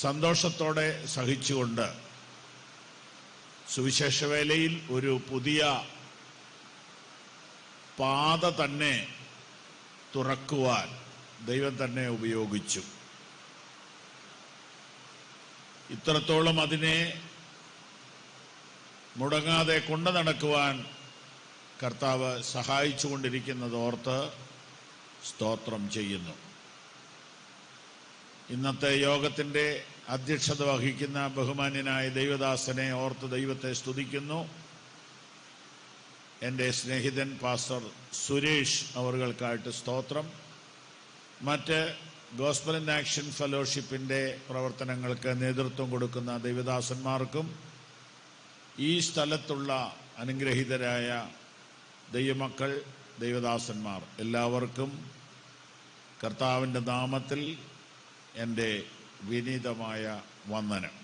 സന്തോഷത്തോടെ സഹിച്ചുകൊണ്ട് സുവിശേഷവേലയിൽ ഒരു പുതിയ പാത തന്നെ തുറക്കുവാൻ ദൈവം തന്നെ ഉപയോഗിച്ചു. ഇത്രത്തോളം അതിനെ മുടങ്ങാതെ കൊണ്ടു നടക്കുവാൻ കർത്താവ് സഹായിച്ചുകൊണ്ടിരിക്കുന്നതോർത്ത് സ്തോത്രം ചെയ്യുന്നു. ഇന്നത്തെ യോഗത്തിൻ്റെ അധ്യക്ഷത വഹിക്കുന്ന ബഹുമാന്യനായ ദൈവദാസനെ ഓർത്ത് ദൈവത്തെ സ്തുതിക്കുന്നു. എൻ്റെ സ്നേഹിതൻ പാസ്റ്റർ സുരേഷ് അവർകൾക്കായിട്ട് സ്തോത്രം. മറ്റ് ഗോസ്പൽ ഇൻ ആക്ഷൻ ഫെലോഷിപ്പിൻ്റെ പ്രവർത്തനങ്ങൾക്ക് നേതൃത്വം കൊടുക്കുന്ന ദൈവദാസന്മാർക്കും ഈ സ്ഥലത്തുള്ള അനുഗ്രഹീതരായ ദൈവമക്കൾ, ദൈവദാസന്മാർ എല്ലാവർക്കും കർത്താവിൻ്റെ നാമത്തിൽ എൻ്റെ വിനീതമായ വന്ദനം.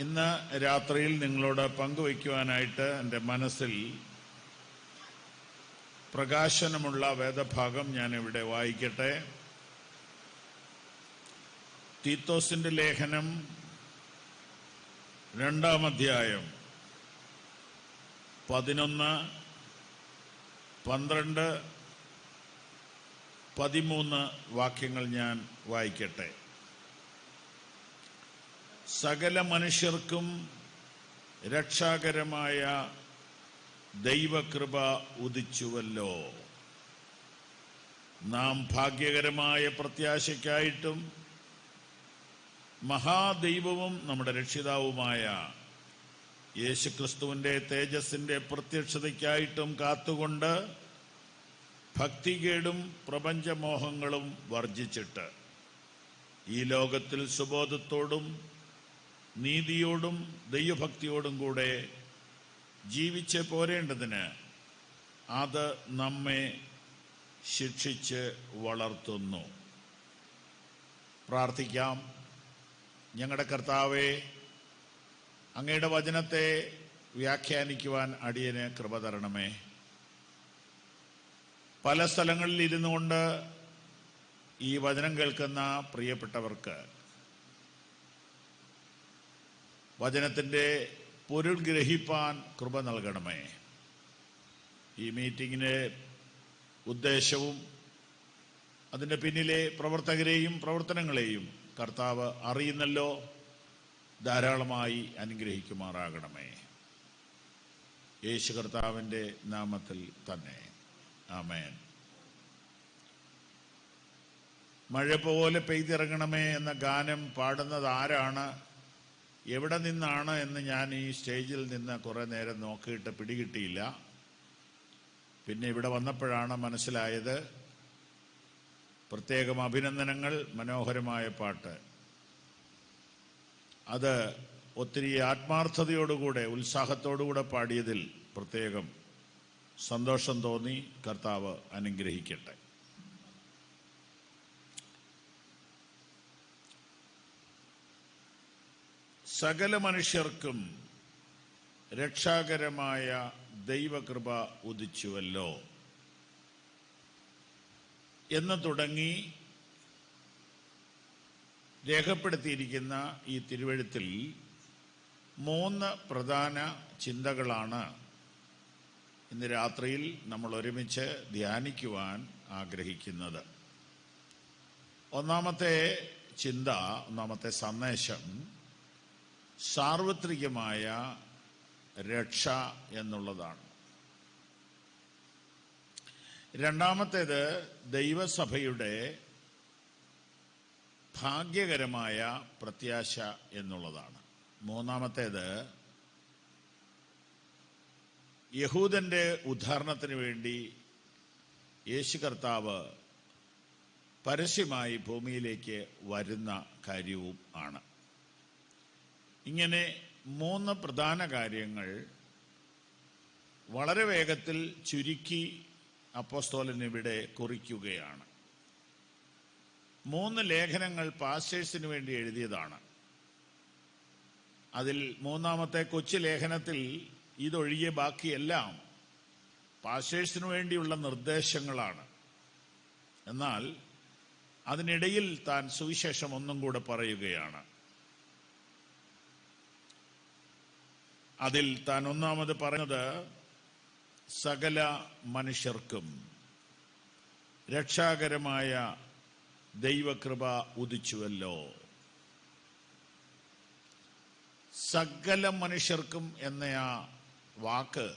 ഇന്ന് രാത്രിയിൽ നിങ്ങളോട് പങ്കുവയ്ക്കുവാനായിട്ട് എൻ്റെ മനസ്സിൽ പ്രകാശനമുള്ള വേദഭാഗം ഞാനിവിടെ വായിക്കട്ടെ. തീത്തോസിൻ്റെ ലേഖനം 2-ാം അധ്യായം 11, 12, 13 വാക്യങ്ങൾ ഞാൻ വായിക്കട്ടെ. സകല മനുഷ്യർക്കും രക്ഷാകരമായ ദൈവകൃപ ഉദിച്ചുവല്ലോ. നാം ഭാഗ്യകരമായ പ്രത്യാശയ്ക്കായിട്ടും മഹാദൈവവും നമ്മുടെ രക്ഷിതാവുമായ യേശുക്രിസ്തുവിൻ്റെ തേജസ്സിൻ്റെ പ്രത്യക്ഷതയ്ക്കായിട്ടും കാത്തുകൊണ്ട് ഭക്തികേടും പ്രപഞ്ചമോഹങ്ങളും വർജിച്ചിട്ട് ഈ ലോകത്തിൽ സുബോധത്തോടും നീതിയോടും ദൈവഭക്തിയോടും കൂടെ ജീവിച്ച് പോരേണ്ടതിന് അത് നമ്മെ ശിക്ഷിച്ച് വളർത്തുന്നു. പ്രാർത്ഥിക്കാം. ഞങ്ങളുടെ കർത്താവേ, അങ്ങയുടെ വചനത്തെ വ്യാഖ്യാനിക്കുവാൻ അടിയന് കൃപ തരണമേ. പല സ്ഥലങ്ങളിൽ ഇരുന്നു കൊണ്ട് ഈ വചനം കേൾക്കുന്ന പ്രിയപ്പെട്ടവർക്ക് വചനത്തിൻ്റെ പൊരുൾ ഗ്രഹിപ്പാൻ കൃപ നൽകണമേ. ഈ മീറ്റിങ്ങിൻ്റെ ഉദ്ദേശവും അതിൻ്റെ പിന്നിലെ പ്രവർത്തകരെയും പ്രവർത്തനങ്ങളെയും കർത്താവ് അറിയുന്നല്ലോ. ധാരാളമായി അനുഗ്രഹിക്കുമാറാകണമേ. യേശു കർത്താവിൻ്റെ നാമത്തിൽ തന്നെ, ആമേൻ. മഴ പോലെ പെയ്തിറങ്ങണമേ എന്ന ഗാനം പാടുന്നത് ആരാണ്, എവിടെ നിന്നാണ് എന്ന് ഞാൻ ഈ സ്റ്റേജിൽ നിന്ന് കുറേ നേരം നോക്കിയിട്ട് പിടികിട്ടിയില്ല. പിന്നെ ഇവിടെ വന്നപ്പോഴാണ് മനസ്സിലായത്. പ്രത്യേകം അഭിനന്ദനങ്ങൾ. മനോഹരമായ പാട്ട്. അത് ഒത്തിരി ആത്മാർത്ഥതയോടുകൂടെ ഉത്സാഹത്തോടുകൂടെ പാടിയതിൽ പ്രത്യേകം സന്തോഷം തോന്നി. കർത്താവ് അനുഗ്രഹിക്കട്ടെ. സകല മനുഷ്യർക്കും രക്ഷാകരമായ ദൈവകൃപ ഉദിച്ചുവല്ലോ എന്ന് തുടങ്ങി രേഖപ്പെടുത്തിയിരിക്കുന്ന ഈ തിരുവെഴുത്തിൽ 3 പ്രധാന ചിന്തകളാണ് ഇന്ന് രാത്രിയിൽ നമ്മൾ ഒരുമിച്ച് ധ്യാനിക്കുവാൻ ആഗ്രഹിക്കുന്നത്. ഒന്നാമത്തെ ചിന്ത, ഒന്നാമത്തെ സന്ദേശം സാർവത്രികമായ രക്ഷ എന്നുള്ളതാണ്. രണ്ടാമത്തേത് ദൈവസഭയുടെ ഭാഗ്യകരമായ പ്രത്യാശ എന്നുള്ളതാണ്. മൂന്നാമത്തേത് യഹൂദന്റെ ഉദ്ധാരണത്തിന് വേണ്ടി യേശു കർത്താവ് പരസ്യമായി ഭൂമിയിലേക്ക് വരുന്ന കാര്യവും ആണ്. ഇങ്ങനെ 3 പ്രധാന കാര്യങ്ങൾ വളരെ വേഗത്തിൽ ചുരുക്കി അപ്പോസ്തലൻ ഇവിടെ കുറിക്കുകയാണ്. 3 ലേഖനങ്ങൾ പാസ്റ്റേഴ്സിന് വേണ്ടി എഴുതിയതാണ്. അതിൽ 3-ാമത്തെ കൊച്ചു ലേഖനത്തിൽ ഇതൊഴികെ ബാക്കിയെല്ലാം പാസ്റ്റേഴ്സിന് വേണ്ടിയുള്ള നിർദ്ദേശങ്ങളാണ്. എന്നാൽ അതിനിടയിൽ താൻ സുവിശേഷം ഒന്നും കൂടെ പറയുകയാണ്. അതിൽ താൻ ഒന്നാമത് പറഞ്ഞത്, സകല മനുഷ്യർക്കും രക്ഷാകരമായ ദൈവകൃപ ഉദിച്ചുവല്ലോ. സകല മനുഷ്യർക്കും എന്ന ആ വാക്ക്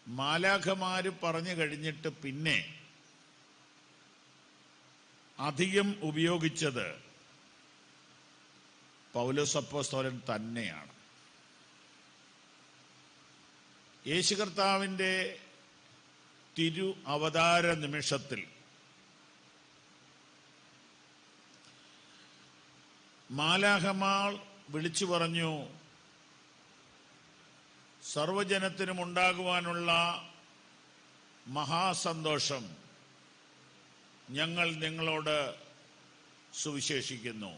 മാലാഖമാര് പറഞ്ഞു കഴിഞ്ഞിട്ട് പിന്നെ അധികം ഉപയോഗിച്ചത് പൗലോസ് അപ്പോസ്തലൻ തന്നെയാണ്. യേശു കർത്താവിൻ്റെ തിരു അവതാര നിമിഷത്തിൽ മാലാഖമാർ വിളിച്ചു പറഞ്ഞു, സർവജനത്തിനും ഉണ്ടാകുവാനുള്ള മഹാസന്തോഷം ഞങ്ങൾ നിങ്ങളോട് സുവിശേഷിക്കുന്നു.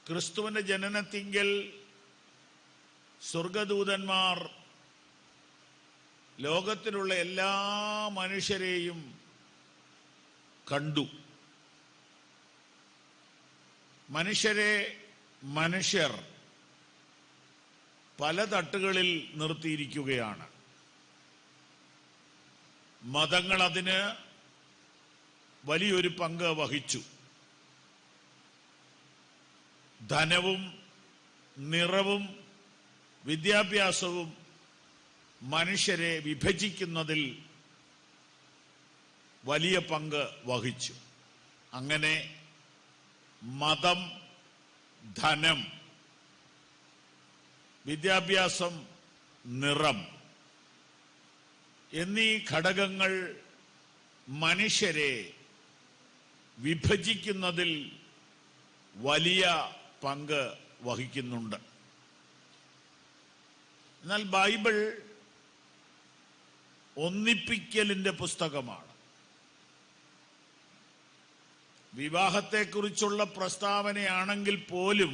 ക്രിസ്തുവിന്റെ ജനനത്തിങ്കൽ സ്വർഗദൂതന്മാർ ലോകത്തിലുള്ള എല്ലാ മനുഷ്യരെയും കണ്ടു. മനുഷ്യർ പല തട്ടുകളിൽ നിർത്തിയിരിക്കുകയാണ്. മതങ്ങൾ അതിന് വലിയൊരു പങ്ക് വഹിച്ചു. ധനവും നിറവും വിദ്യാഭ്യാസവും മനുഷ്യരെ വിഭജിക്കുന്നതിൽ വലിയ പങ്ക് വഹിച്ചു. അങ്ങനെ മതം, ധനം, വിദ്യാഭ്യാസം, നിറം എന്നീ ഘടകങ്ങൾ മനുഷ്യരെ വിഭജിക്കുന്നതിൽ വലിയ പങ്ക് വഹിക്കുന്നുണ്ട്. എന്നാൽ ബൈബിൾ ഒന്നിപ്പിക്കലിന്റെ പുസ്തകമാണ്. വിവാഹത്തെക്കുറിച്ചുള്ള പ്രസ്താവനയാണെങ്കിൽ പോലും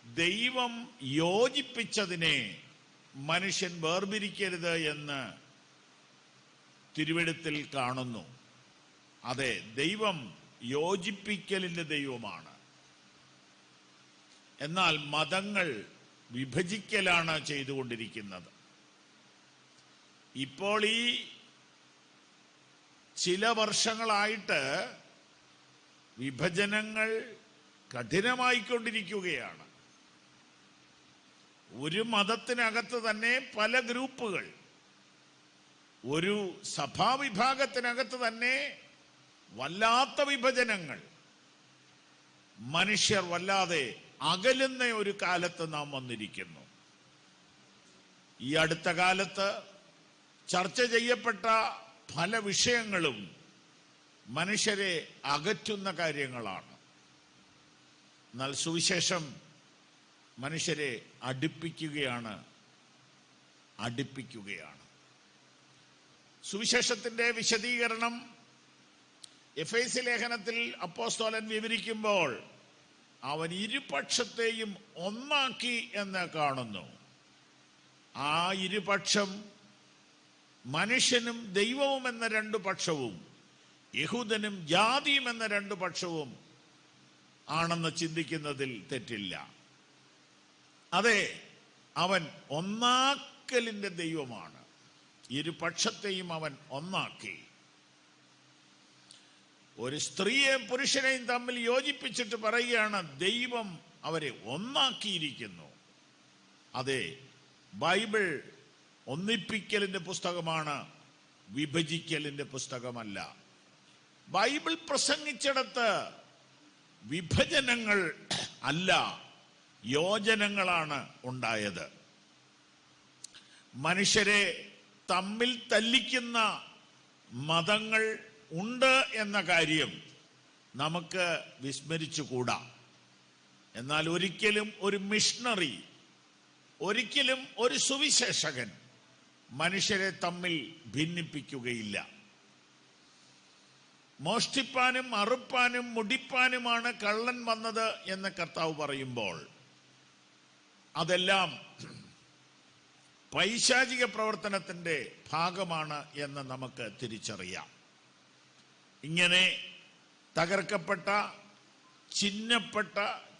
ദൈവം യോജിപ്പിച്ചതിനെ മനുഷ്യൻ വേർപിരിക്കരുത് എന്ന് തിരുവെഴുത്തിൽ കാണുന്നു. അതെ, ദൈവം യോജിപ്പിക്കലിന്റെ ദൈവമാണ്. എന്നാൽ മതങ്ങൾ വിഭജിക്കലാണ് ചെയ്തുകൊണ്ടിരിക്കുന്നത്. ഇപ്പോൾ ഈ ചില വർഷങ്ങളായിട്ട് വിഭജനങ്ങൾ കഠിനമായിക്കൊണ്ടിരിക്കുകയാണ്. ഒരു മതത്തിനകത്ത് തന്നെ പല ഗ്രൂപ്പുകൾ, ഒരു സഭാവിഭാഗത്തിനകത്ത് തന്നെ വല്ലാത്ത വിഭജനങ്ങൾ. മനുഷ്യർ വല്ലാതെ അകലുന്ന ഒരു കാലത്ത് നാം വന്നിരിക്കുന്നു. ഈ അടുത്ത കാലത്ത് ചർച്ച ചെയ്യപ്പെട്ട പല വിഷയങ്ങളും മനുഷ്യരെ അകറ്റുന്ന കാര്യങ്ങളാണ്. എന്നാൽ സുവിശേഷം മനുഷ്യരെ അടുപ്പിക്കുകയാണ്. സുവിശേഷത്തിന്റെ വിശദീകരണം എഫേസ്യ ലേഖനത്തിൽ അപ്പോസ്തലൻ വിവരിക്കുമ്പോൾ അവൻ ഇരുപക്ഷത്തെയും ഒന്നാക്കി എന്ന് കാണുന്നു. ആ ഇരുപക്ഷം മനുഷ്യനും ദൈവവും എന്ന രണ്ടു പക്ഷവും യഹൂദനും ജാതിയും എന്ന രണ്ടു പക്ഷവും ആണെന്ന് ചിന്തിക്കുന്നതിൽ തെറ്റില്ല. അതെ, അവൻ ഒന്നാക്കലിന്റെ ദൈവമാണ്. ഇരുപക്ഷത്തെയും അവൻ ഒന്നാക്കി. ഒരു സ്ത്രീയെയും പുരുഷനെയും തമ്മിൽ യോജിപ്പിച്ചിട്ട് പറയുകയാണ്, ദൈവം അവരെ ഒന്നാക്കിയിരിക്കുന്നു. അതെ, ബൈബിൾ ഒന്നിപ്പിക്കലിന്റെ പുസ്തകമാണ്, വിഭജിക്കലിന്റെ പുസ്തകമല്ല. ബൈബിൾ പ്രസംഗിച്ചിടത്ത് വിഭജനങ്ങൾ അല്ല, യോജനങ്ങളാണ് ഉണ്ടായത്. മനുഷ്യരെ തമ്മിൽ തല്ലിക്കുന്ന മതങ്ങൾ ഉണ്ട് എന്ന കാര്യം നമുക്ക് വിസ്മരിച്ചുകൂടാ. എന്നാൽ ഒരിക്കലും ഒരു മിഷണറി, ഒരിക്കലും ഒരു സുവിശേഷകൻ മനുഷ്യരെ തമ്മിൽ ഭിന്നിപ്പിക്കുകയില്ല. മോഷ്ടിപ്പാനും അറുപ്പാനും മുടിപ്പാനുമാണ് കള്ളൻ വന്നത് എന്ന് കർത്താവ് പറയുമ്പോൾ അതെല്ലാം പൈശാചിക പ്രവർത്തനത്തിൻ്റെ ഭാഗമാണ് എന്ന് നമുക്ക് തിരിച്ചറിയാം. ഇങ്ങനെ തകർക്കപ്പെട്ട, ചിഹ്നപ്പെട്ട,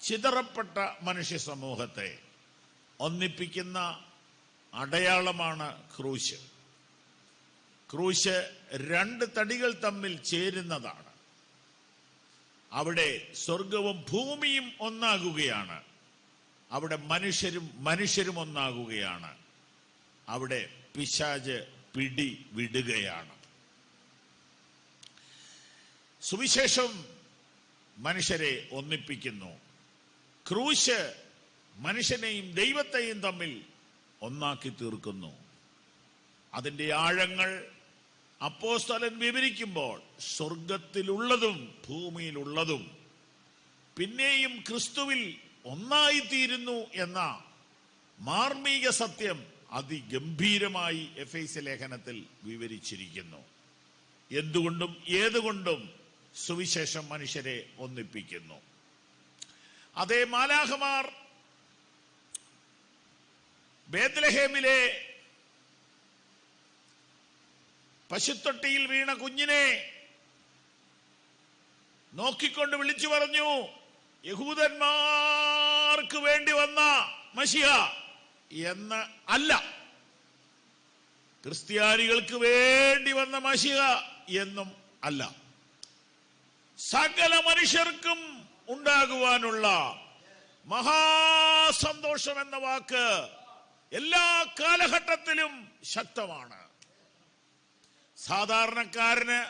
ചിതറപ്പെട്ട മനുഷ്യ സമൂഹത്തെ ഒന്നിപ്പിക്കുന്ന അടയാളമാണ് ക്രൂശ്. ക്രൂശ് രണ്ട് തടികൾ തമ്മിൽ ചേരുന്നതാണ്. അവിടെ സ്വർഗവും ഭൂമിയും ഒന്നാകുകയാണ്. അവിടെ മനുഷ്യരും ഒന്നാകുകയാണ്. അവിടെ പിശാച് പിടി വിടുകയാണ്. സുവിശേഷം മനുഷ്യരെ ഒന്നിപ്പിക്കുന്നു. ക്രൂശ് മനുഷ്യനെയും ദൈവത്തെയും തമ്മിൽ ഒന്നാക്കി തീർക്കുന്നു. അതിൻ്റെ ആഴങ്ങൾ അപ്പോസ്തലൻ വിവരിക്കുമ്പോൾ സ്വർഗത്തിലുള്ളതും ഭൂമിയിലുള്ളതും പിന്നെയും ക്രിസ്തുവിൽ ഒന്നായിത്തീരുന്നു എന്ന മാർമിക സത്യം അതിഗംഭീരമായി എഫേസ്യ ലേഖനത്തിൽ വിവരിച്ചിരിക്കുന്നു. എന്തുകൊണ്ടും ഏതുകൊണ്ടും സുവിശേഷം മനുഷ്യരെ ഒന്നിപ്പിക്കുന്നു. അതേ മാലാഖമാർ ബേത്ലഹേമിലെ പശുത്തൊട്ടിയിൽ വീണ കുഞ്ഞിനെ നോക്കിക്കൊണ്ട് വിളിച്ചു പറഞ്ഞു, യഹൂദന്മാർക്ക് വേണ്ടി വന്ന മശിഹ എന്ന് അല്ല, ക്രിസ്ത്യാനികൾക്ക് വേണ്ടി വന്ന മശിഹ എന്നും അല്ല, സകല മനുഷ്യർക്കും ഉണ്ടാകുവാനുള്ള മഹാസന്തോഷം എന്ന വാക്ക് എല്ലാ കാലഘട്ടത്തിലും ശക്തമാണ്. സാധാരണക്കാരന്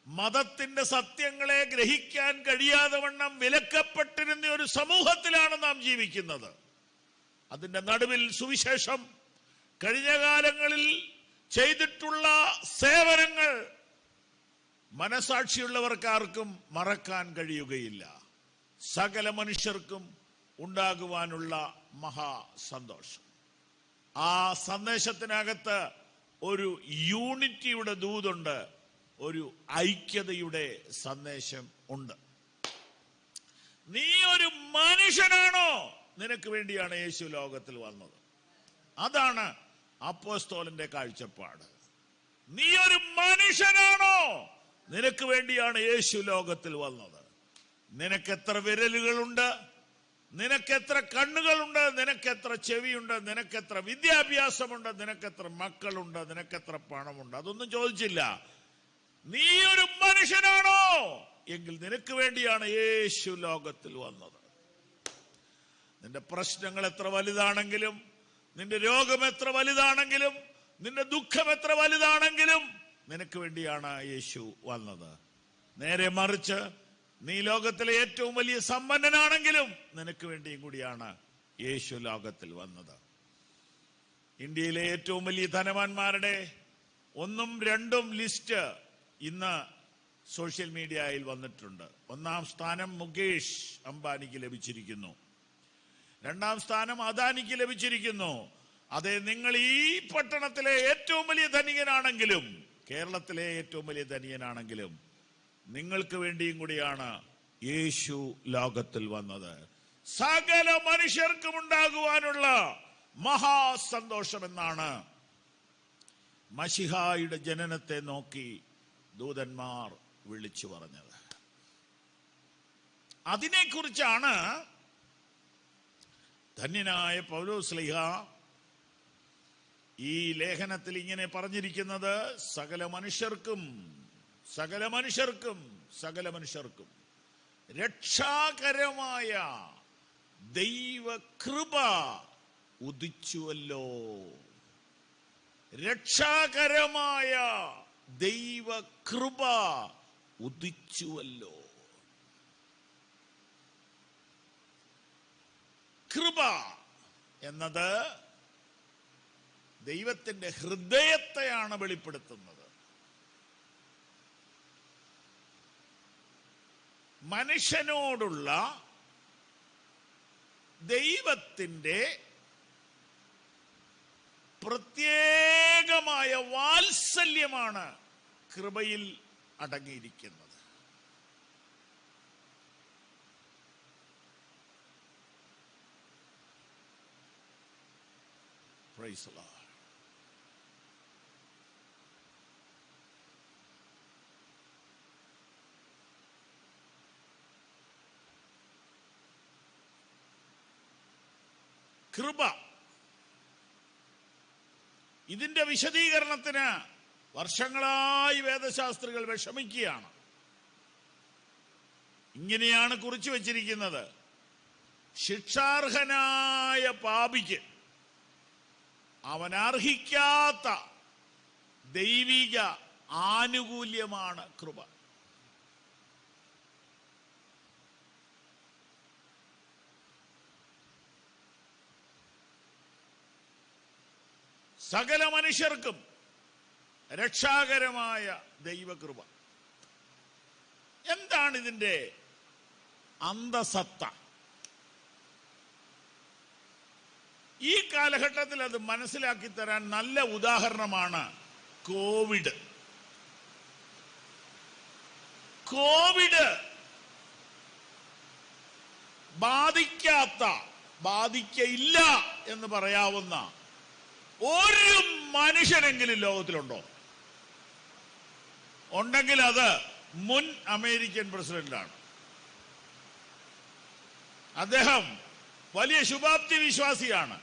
മതത്തിന്റെ സത്യങ്ങളെ ഗ്രഹിക്കാൻ കഴിയാതെ വണ്ണം വിലക്കപ്പെട്ടിരുന്ന ഒരു സമൂഹത്തിലാണ് നാം ജീവിക്കുന്നത്. അതിന്റെ നടുവിൽ സുവിശേഷം കഴിഞ്ഞ കാലങ്ങളിൽ ചെയ്തിട്ടുള്ള സേവനങ്ങൾ മനസാക്ഷിയുള്ളവർക്കാർക്കും മറക്കാൻ കഴിയുകയില്ല. സകല മനുഷ്യർക്കും ഉണ്ടാകുവാനുള്ള മഹാസന്തോഷം. ആ സന്ദേശത്തിനകത്ത് ഒരു യൂണിറ്റിയുടെ ദൂതുണ്ട്, ഒരു ഐക്യതയുടെ സന്ദേശം ഉണ്ട്. നീ ഒരു മനുഷ്യനാണോ? നിനക്ക് വേണ്ടിയാണ് യേശു ലോകത്തിൽ വന്നത്. അതാണ് അപ്പോസ്തലന്റെ കാഴ്ചപ്പാട്. നീ ഒരു മനുഷ്യനാണോ? നിനക്ക് വേണ്ടിയാണ് യേശു ലോകത്തിൽ വന്നത്. നിനക്കെത്ര വിരലുകളുണ്ട്? നിനക്കെത്ര കണ്ണുകളുണ്ട്? നിനക്കെത്ര ചെവിയുണ്ട്? നിനക്കെത്ര വിദ്യാഭ്യാസമുണ്ട്? നിനക്കെത്ര മക്കളുണ്ട്? നിനക്കെത്ര പണമുണ്ട്? അതൊന്നും ചോദിച്ചില്ല. നീ ഒരു മനുഷ്യനാണോ എങ്കിൽ നിനക്ക് വേണ്ടിയാണ് യേശു ലോകത്തിൽ വന്നത്. നിന്റെ പ്രശ്നങ്ങൾ എത്ര വലുതാണെങ്കിലും, നിന്റെ രോഗം എത്ര വലുതാണെങ്കിലും, നിന്റെ ദുഃഖം എത്ര വലുതാണെങ്കിലും നിനക്ക് വേണ്ടിയാണ് യേശു വന്നത്. നേരെ മറിച്ച് നീ ലോകത്തിലെ ഏറ്റവും വലിയ സമ്പന്നനാണെങ്കിലും നിനക്ക് വേണ്ടിയും കൂടിയാണ് യേശു ലോകത്തിൽ വന്നത്. ഇന്ത്യയിലെ ഏറ്റവും വലിയ ധനവാന്മാരുടെ 1ഉം 2ഉം ലിസ്റ്റ് ഇന്ന് സോഷ്യൽ മീഡിയയിൽ വന്നിട്ടുണ്ട്. 1ാം സ്ഥാനം മുകേഷ് അംബാനിക്ക് ലഭിച്ചിരിക്കുന്നു. 2ാം സ്ഥാനം അദാനിക്ക് ലഭിച്ചിരിക്കുന്നു. അതെ, നിങ്ങൾ ഈ പട്ടണത്തിലെ ഏറ്റവും വലിയ ധനികനാണെങ്കിലും, കേരളത്തിലെ ഏറ്റവും വലിയ ധനികനാണെങ്കിലും നിങ്ങൾക്ക് വേണ്ടിയും കൂടിയാണ് യേശു ലോകത്തിൽ വന്നത്. സകല മനുഷ്യർക്കും ഉണ്ടാകുവാനുള്ള മഹാസന്തോഷം എന്നാണ് മശിഹായുടെ ജനനത്തെ നോക്കി ദൂതന്മാർ വിളിച്ചു പറഞ്ഞത്. അതിനെക്കുറിച്ചാണ് ധന്യനായ പൗലോസ്ലീഹ ഈ ലേഖനത്തിൽ ഇങ്ങനെ പറഞ്ഞിരിക്കുന്നത്: സകല മനുഷ്യർക്കും രക്ഷാകരമായ ദൈവകൃപ ഉദിച്ചുവല്ലോ. രക്ഷാകരമായ ദൈവകൃപ ഉദിച്ചുവല്ലോ. കൃപ എന്നത് ദൈവത്തിന്റെ ഹൃദയത്തെയാണ് വെളിപ്പെടുത്തുന്നത്. മനുഷ്യനോടുള്ള ദൈവത്തിന്റെ പ്രത്യേകമായ വാത്സല്യമാണ് കൃപയിൽ അടങ്ങിയിരിക്കുന്നത്. Praise the Lord. കൃപ, ഇതിന്റെ വിശദീകരണത്തിന് വർഷങ്ങളായി വേദശാസ്ത്രികൾ വിഷമിക്കുകയാണ്. ഇങ്ങനെയാണ് കുറിച്ചു വച്ചിരിക്കുന്നത്: ശിക്ഷാർഹനായ പാപിക്ക് അവൻ അർഹിക്കാത്ത ദൈവിക ആനുകൂല്യമാണ് കൃപ. സകല മനുഷ്യർക്കും രക്ഷാകരമായ ദൈവകൃപ. എന്താണ് ഇതിന്റെ അന്തസത്ത? ഈ കാലഘട്ടത്തിൽ അത് മനസ്സിലാക്കി തരാൻ നല്ല ഉദാഹരണമാണ് കോവിഡ്. ബാധിക്കയില്ല എന്ന് പറയാവുന്ന ഒരു മനുഷ്യനെങ്കിലും ലോകത്തിലുണ്ടോ? ഉണ്ടെങ്കിൽ അത് മുൻ അമേരിക്കൻ പ്രസിഡന്റാണ്. അദ്ദേഹം വലിയ ശുഭാപ്തി വിശ്വാസിയാണ്.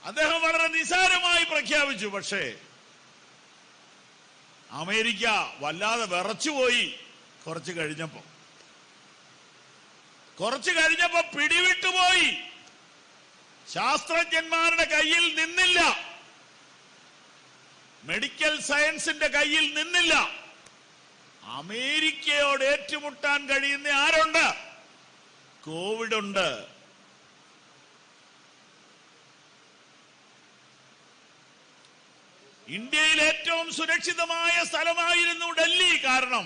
അദ്ദേഹം വളരെ നിസ്സാരമായി പ്രഖ്യാപിച്ചു. പക്ഷേ അമേരിക്ക വല്ലാതെ വിറച്ചുപോയി. കുറച്ചു കഴിഞ്ഞപ്പോ പിടിവിട്ടുപോയി. ശാസ്ത്രജ്ഞന്മാരുടെ കയ്യിൽ നിന്നില്ല, മെഡിക്കൽ സയൻസിന്റെ കയ്യിൽ നിന്നില്ല. അമേരിക്കയോട് ഏറ്റുമുട്ടാൻ കഴിയുന്ന ആരുണ്ട്? കോവിഡ് ഉണ്ട്. ഇന്ത്യയിൽ ഏറ്റവും സുരക്ഷിതമായ സ്ഥലമായിരുന്നു ഡൽഹി. കാരണം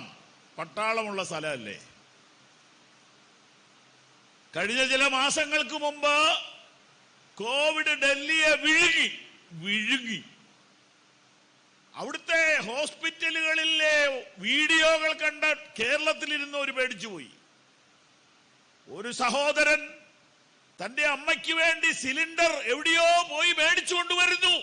പട്ടാളമുള്ള സ്ഥലമല്ലേ. കഴിഞ്ഞ ചില മാസങ്ങൾക്ക് മുമ്പ് കോവിഡ് ഡൽഹിയെ വിഴുങ്ങി. അവിടുത്തെ ഹോസ്പിറ്റലുകളിലെ വീഡിയോകൾ കണ്ട കേരളത്തിലിരുന്ന് ഒരു പേടിച്ചുപോയി. ഒരു സഹോദരൻ തന്റെ അമ്മയ്ക്ക് വേണ്ടി സിലിണ്ടർ എവിടെയോ പോയി മേടിച്ചുകൊണ്ടുവരുന്നു.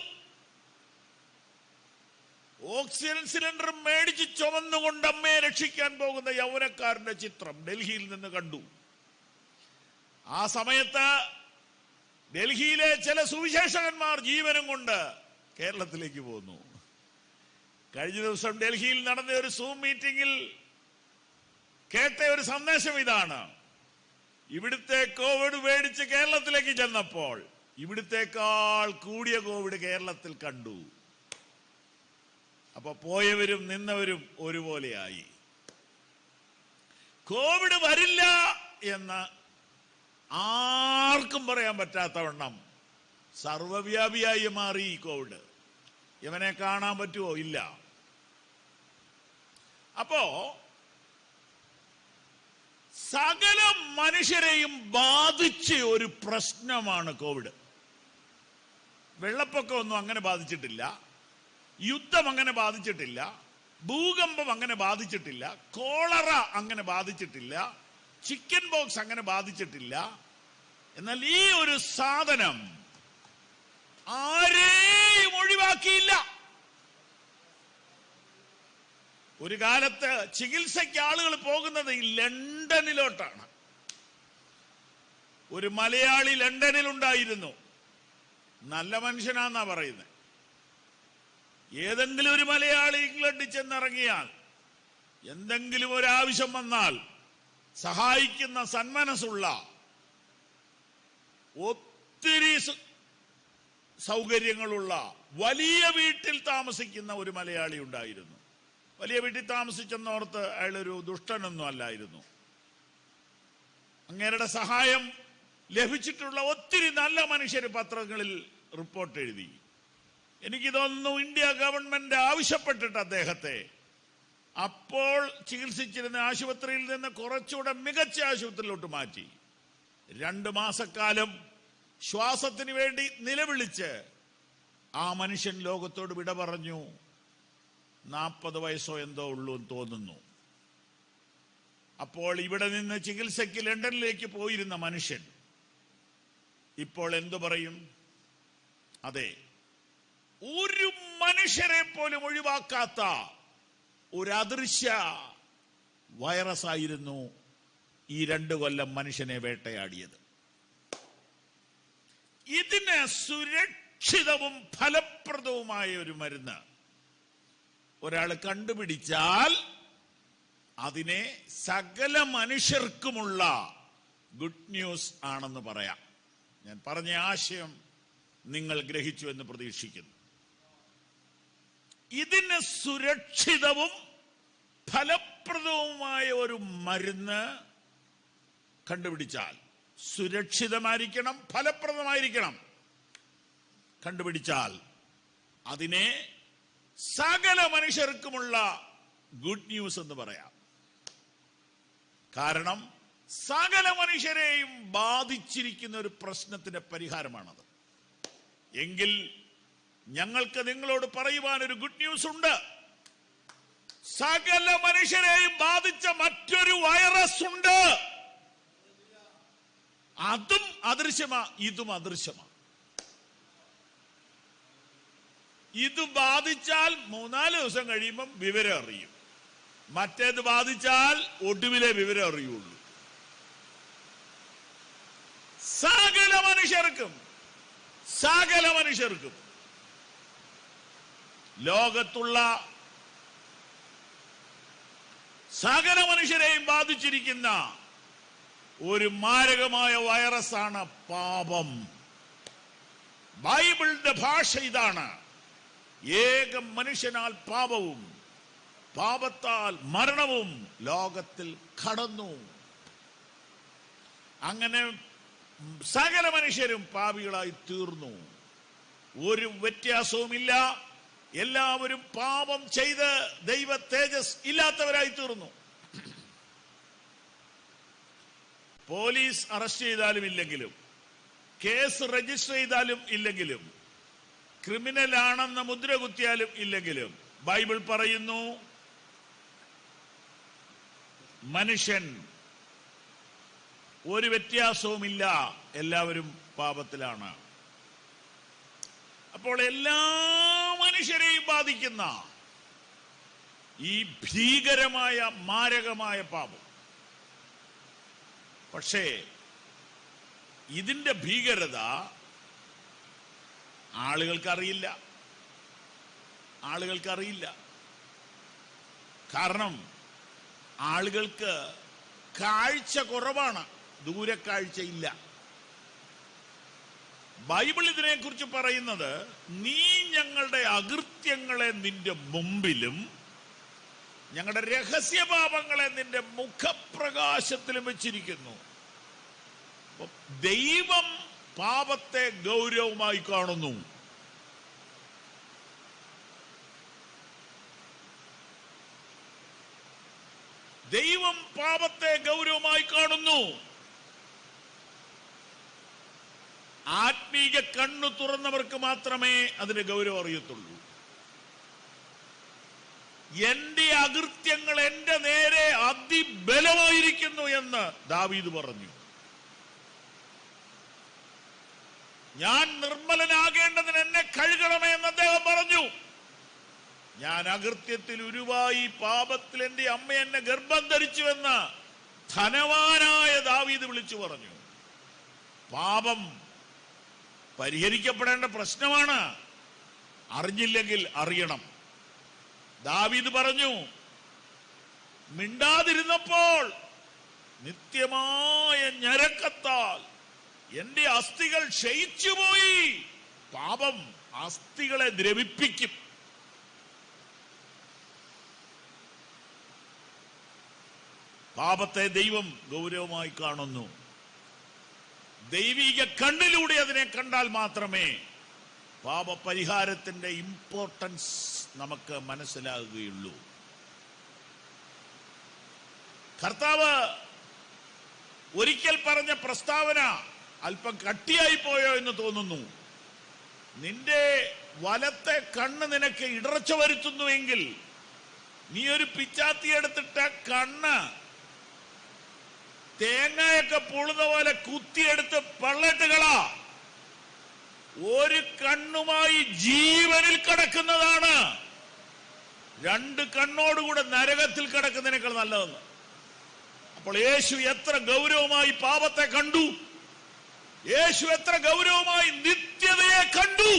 ഓക്സിജൻ സിലിണ്ടർ മേടിച്ച് ചുമന്നുകൊണ്ട് അമ്മയെ രക്ഷിക്കാൻ പോകുന്ന യൗവനക്കാരന്റെ ചിത്രം ഡൽഹിയിൽ നിന്ന് കണ്ടു. ആ സമയത്ത് ഡൽഹിയിലെ ചില സുവിശേഷകന്മാർ ജീവനും കൊണ്ട് കേരളത്തിലേക്ക് പോന്നു. കഴിഞ്ഞ ദിവസം ഡൽഹിയിൽ നടന്ന ഒരു സൂം മീറ്റിംഗിൽ കേട്ട ഒരു സന്ദേശം ഇതാണ്: ഇവിടുത്തെ കോവിഡ് മേടിച്ച് കേരളത്തിലേക്ക് ചെന്നപ്പോൾ ഇവിടുത്തേക്കാൾ കൂടിയ കോവിഡ് കേരളത്തിൽ കണ്ടു. അപ്പൊ പോയവരും നിന്നവരും ഒരുപോലെയായി. കോവിഡ് വരില്ല എന്ന് ആർക്കും പറയാൻ പറ്റാത്തവണ്ണം സർവവ്യാപിയായി മാറി ഈ കോവിഡ്. ഇവനെ കാണാൻ പറ്റുമോ? ഇല്ല. അപ്പോ സകല മനുഷ്യരെയും ബാധിച്ച ഒരു പ്രശ്നമാണ് കോവിഡ്. വെള്ളപ്പൊക്കമൊന്നും അങ്ങനെ ബാധിച്ചിട്ടില്ല, യുദ്ധം അങ്ങനെ ബാധിച്ചിട്ടില്ല, ഭൂകമ്പം അങ്ങനെ ബാധിച്ചിട്ടില്ല, കോളറ അങ്ങനെ ബാധിച്ചിട്ടില്ല, ചിക്കൻ ബോക്സ് അങ്ങനെ ബാധിച്ചിട്ടില്ല. എന്നാൽ ഈ ഒരു സാധനം ആരെയും ഒഴിവാക്കിയില്ല. ഒരു കാലത്ത് ചികിത്സയ്ക്ക് ആളുകൾ പോകുന്നത് ഈ ലണ്ടനിലോട്ടാണ്. ഒരു മലയാളി ലണ്ടനിലുണ്ടായിരുന്നു. നല്ല മനുഷ്യനാന്നാ പറയുന്നത്. ഏതെങ്കിലും ഒരു മലയാളി ഇംഗ്ലണ്ടിൽ ചെന്നിറങ്ങിയാൽ എന്തെങ്കിലും ഒരാവശ്യം വന്നാൽ സഹായിക്കുന്ന സന്മനസ്സുള്ള, ഒത്തിരി സൗകര്യങ്ങളുള്ള, വലിയ വീട്ടിൽ താമസിക്കുന്ന ഒരു മലയാളി ഉണ്ടായിരുന്നു. വലിയ വീട്ടിൽ താമസിച്ചെന്നോർത്ത് അയാളൊരു ദുഷ്ടനൊന്നും അല്ലായിരുന്നു. അങ്ങേരുടെ സഹായം ലഭിച്ചിട്ടുള്ള ഒത്തിരി നല്ല മനുഷ്യർ പത്രങ്ങളിൽ റിപ്പോർട്ട് എഴുതി. എനിക്ക് തോന്നുന്നു ഇന്ത്യ ഗവൺമെന്റ് ആവശ്യപ്പെട്ടിട്ട് അദ്ദേഹത്തെ അപ്പോൾ ചികിത്സിച്ചിരുന്ന ആശുപത്രിയിൽ നിന്ന് കുറച്ചുകൂടെ മികച്ച ആശുപത്രിയിലോട്ട് മാറ്റി. 2 മാസക്കാലം ശ്വാസത്തിന് വേണ്ടി നിലവിളിച്ച് ആ മനുഷ്യൻ ലോകത്തോട് വിട പറഞ്ഞു. 40 വയസ്സോ എന്തോ ഉള്ളൂ എന്ന് തോന്നുന്നു. അപ്പോൾ ഇവിടെ നിന്ന് ചികിത്സയ്ക്ക് ലണ്ടനിലേക്ക് പോയിരുന്ന മനുഷ്യൻ ഇപ്പോൾ എന്തു പറയും? അതെ, ഒരു മനുഷ്യരെ പോലും ഒഴിവാക്കാത്ത ഒരു അദൃശ്യ വൈറസ് ആയിരുന്നു ഈ 2 കൊല്ലം മനുഷ്യനെ വേട്ടയാടിയത്. ഇതിന് സുരക്ഷിതവും ഫലപ്രദവുമായ ഒരു മരുന്ന് ഒരാൾ കണ്ടുപിടിച്ചാൽ അതിനെ സകല മനുഷ്യർക്കുമുള്ള ഗുഡ് ന്യൂസ് ആണെന്ന് പറയാം. ഞാൻ പറഞ്ഞ ആശയം നിങ്ങൾ ഗ്രഹിച്ചു എന്ന് പ്രതീക്ഷിക്കുന്നു. ഇതിന് സുരക്ഷിതവും ഫലപ്രദവുമായ ഒരു മരുന്ന് കണ്ടുപിടിച്ചാൽ, സുരക്ഷിതമായിരിക്കണം, ഫലപ്രദമായിരിക്കണം, കണ്ടുപിടിച്ചാൽ അതിനെ സകല മനുഷ്യർക്കുമുള്ള ഗുഡ് ന്യൂസ് എന്ന് പറയാം. കാരണം സകല മനുഷ്യരെയും ബാധിച്ചിരിക്കുന്ന ഒരു പ്രശ്നത്തിന്റെ പരിഹാരമാണത്. എങ്കിൽ ഞങ്ങൾക്ക് നിങ്ങളോട് പറയുവാൻ ഒരു ഗുഡ് ന്യൂസ് ഉണ്ട്. സകല മനുഷ്യരെയും ബാധിച്ച മറ്റൊരു വൈറസ് ഉണ്ട്. അതും അദൃശ്യമാ, ഇതും അദൃശ്യമാ. ഇത് ബാധിച്ചാൽ 3-4 ദിവസം കഴിയുമ്പം വിവരം അറിയും. മറ്റേത് ബാധിച്ചാൽ ഒടുവിലെ വിവരം അറിയുള്ളൂ. സകല മനുഷ്യർക്കും ലോകത്തുള്ള സകല മനുഷ്യരെയും ബാധിച്ചിരിക്കുന്ന ഒരു മാരകമായ വൈറസാണ് പാപം. ബൈബിളിന്റെ ഭാഷ ഇതാണ്. ഏക മനുഷ്യനാൽ പാപവും പാപത്താൽ മരണവും ലോകത്തിൽ കടന്നു. അങ്ങനെ സകല മനുഷ്യരും പാപികളായി തീർന്നു. ഒരു വ്യത്യാസവുമില്ല. എല്ലാവരും പാപം ചെയ്ത് ദൈവ തേജസ് ഇല്ലാത്തവരായി തീർന്നു. പോലീസ് അറസ്റ്റ് ചെയ്താലും ഇല്ലെങ്കിലും, കേസ് രജിസ്റ്റർ ചെയ്താലും ഇല്ലെങ്കിലും, ക്രിമിനൽ ആണെന്ന് മുദ്ര കുത്തിയാലും ഇല്ലെങ്കിലും, ബൈബിൾ പറയുന്നു മനുഷ്യൻ ഒരു വ്യത്യാസവുമില്ല, എല്ലാവരും പാപത്തിലാണ്. അപ്പോൾ എല്ലാ മനുഷ്യരെയും ബാധിക്കുന്ന ഈ ഭീകരമായ മാരകമായ പാപം, പക്ഷേ ഇതിന്റെ ഭീകരത ആളുകൾക്കറിയില്ല. കാരണം ആളുകൾക്ക് കാഴ്ച കുറവാണ്, ദൂരക്കാഴ്ച ഇല്ല. ബൈബിൾ ഇതിനെക്കുറിച്ച് പറയുന്നത്, നീ ഞങ്ങളുടെ അകൃത്യങ്ങളെ നിന്റെ മുമ്പിലും ഞങ്ങളുടെ രഹസ്യപാപങ്ങളെ നിന്റെ മുഖപ്രകാശത്തിലും വെച്ചിരിക്കുന്നു. ദൈവം പാപത്തെ ഗൗരവമായി കാണുന്നു. ദൈവം പാപത്തെ ഗൗരവമായി കാണുന്നു. ആത്മീയ കണ്ണു തുറന്നവർക്ക് മാത്രമേ അതിന് ഗൗരവം അറിയത്തുള്ളൂ. എന്റെ അകൃത്യങ്ങൾ എന്റെ നേരെ അതിബലമായിരിക്കുന്നു എന്ന് ദാവീദ് പറഞ്ഞു. ഞാൻ നിർമ്മലനാകേണ്ടതിന് എന്നെ കഴുകണമേ എന്ന് അദ്ദേഹം പറഞ്ഞു. ഞാൻ അകൃത്യത്തിൽ ഉരുവായി പാപത്തിൽ എന്റെ അമ്മ എന്നെ ഗർഭം ധരിച്ചുവെന്ന് ധനവാനായ ദാവീദ് വിളിച്ചു പറഞ്ഞു. പാപം പരിഹരിക്കപ്പെടേണ്ട പ്രശ്നമാണ്. അറിഞ്ഞില്ലെങ്കിൽ അറിയണം. ദാവീദ് പറഞ്ഞു, മിണ്ടാതിരുന്നപ്പോൾ നിത്യമായ ഞരക്കത്താൽ എന്റെ അസ്ഥികൾ ക്ഷയിച്ചുപോയി. പാപം അസ്ഥികളെ ദ്രവിപ്പിക്കും. പാപത്തെ ദൈവം ഗൗരവമായി കാണുന്നു. ദൈവിക കണ്ണിലൂടെ അതിനെ കണ്ടാൽ മാത്രമേ പാപപരിഹാരത്തിന്റെ ഇമ്പോർട്ടൻസ് നമുക്ക് മനസ്സിലാകുകയുള്ളൂ. കർത്താവ് ഒരിക്കൽ പറഞ്ഞ പ്രസ്താവന അല്പം കട്ടിയായി പോയോ എന്ന് തോന്നുന്നു. നിന്റെ വലത്തെ കണ്ണ് നിനക്ക് ഇടർച്ച വരുത്തുന്നുവെങ്കിൽ നീ ഒരു പിച്ചാത്തി എടുത്തിട്ട കണ്ണ് തേങ്ങയൊക്കെ പൊളുന്ന പോലെ കുത്തിയെടുത്ത് പള്ളട്ടുകളാ. ഒരു കണ്ണുമായി ജീവനിൽ കിടക്കുന്നതാണ് 2 കണ്ണോടുകൂടെ നരകത്തിൽ കിടക്കുന്നതിനേക്കാൾ നല്ലതെന്ന്. അപ്പോൾ യേശു എത്ര ഗൗരവമായി പാപത്തെ കണ്ടു, യേശു എത്ര ഗൗരവമായി നിത്യതയെ കണ്ടു.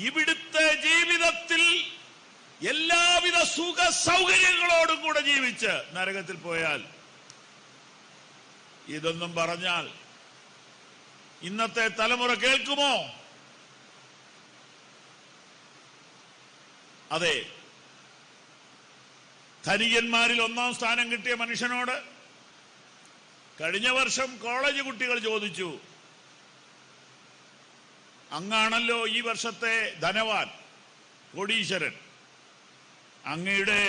ഇവിടുത്തെ ജീവിതത്തിൽ എല്ലാവിധ സുഖ സൗകര്യങ്ങളോടും കൂടെ ജീവിച്ച് നരകത്തിൽ പോയാൽ, ഇതൊന്നും പറഞ്ഞാൽ ഇന്നത്തെ തലമുറ കേൾക്കുമോ? അതെ, ധനികന്മാരിൽ 1-ാം സ്ഥാനം കിട്ടിയ മനുഷ്യനോട് കഴിഞ്ഞ വർഷം കോളേജ് കുട്ടികൾ ചോദിച്ചു, അങ്ങാണല്ലോ ഈ വർഷത്തെ ധനവാൻ, കോടീശ്വരൻ, അങ്ങയുടെ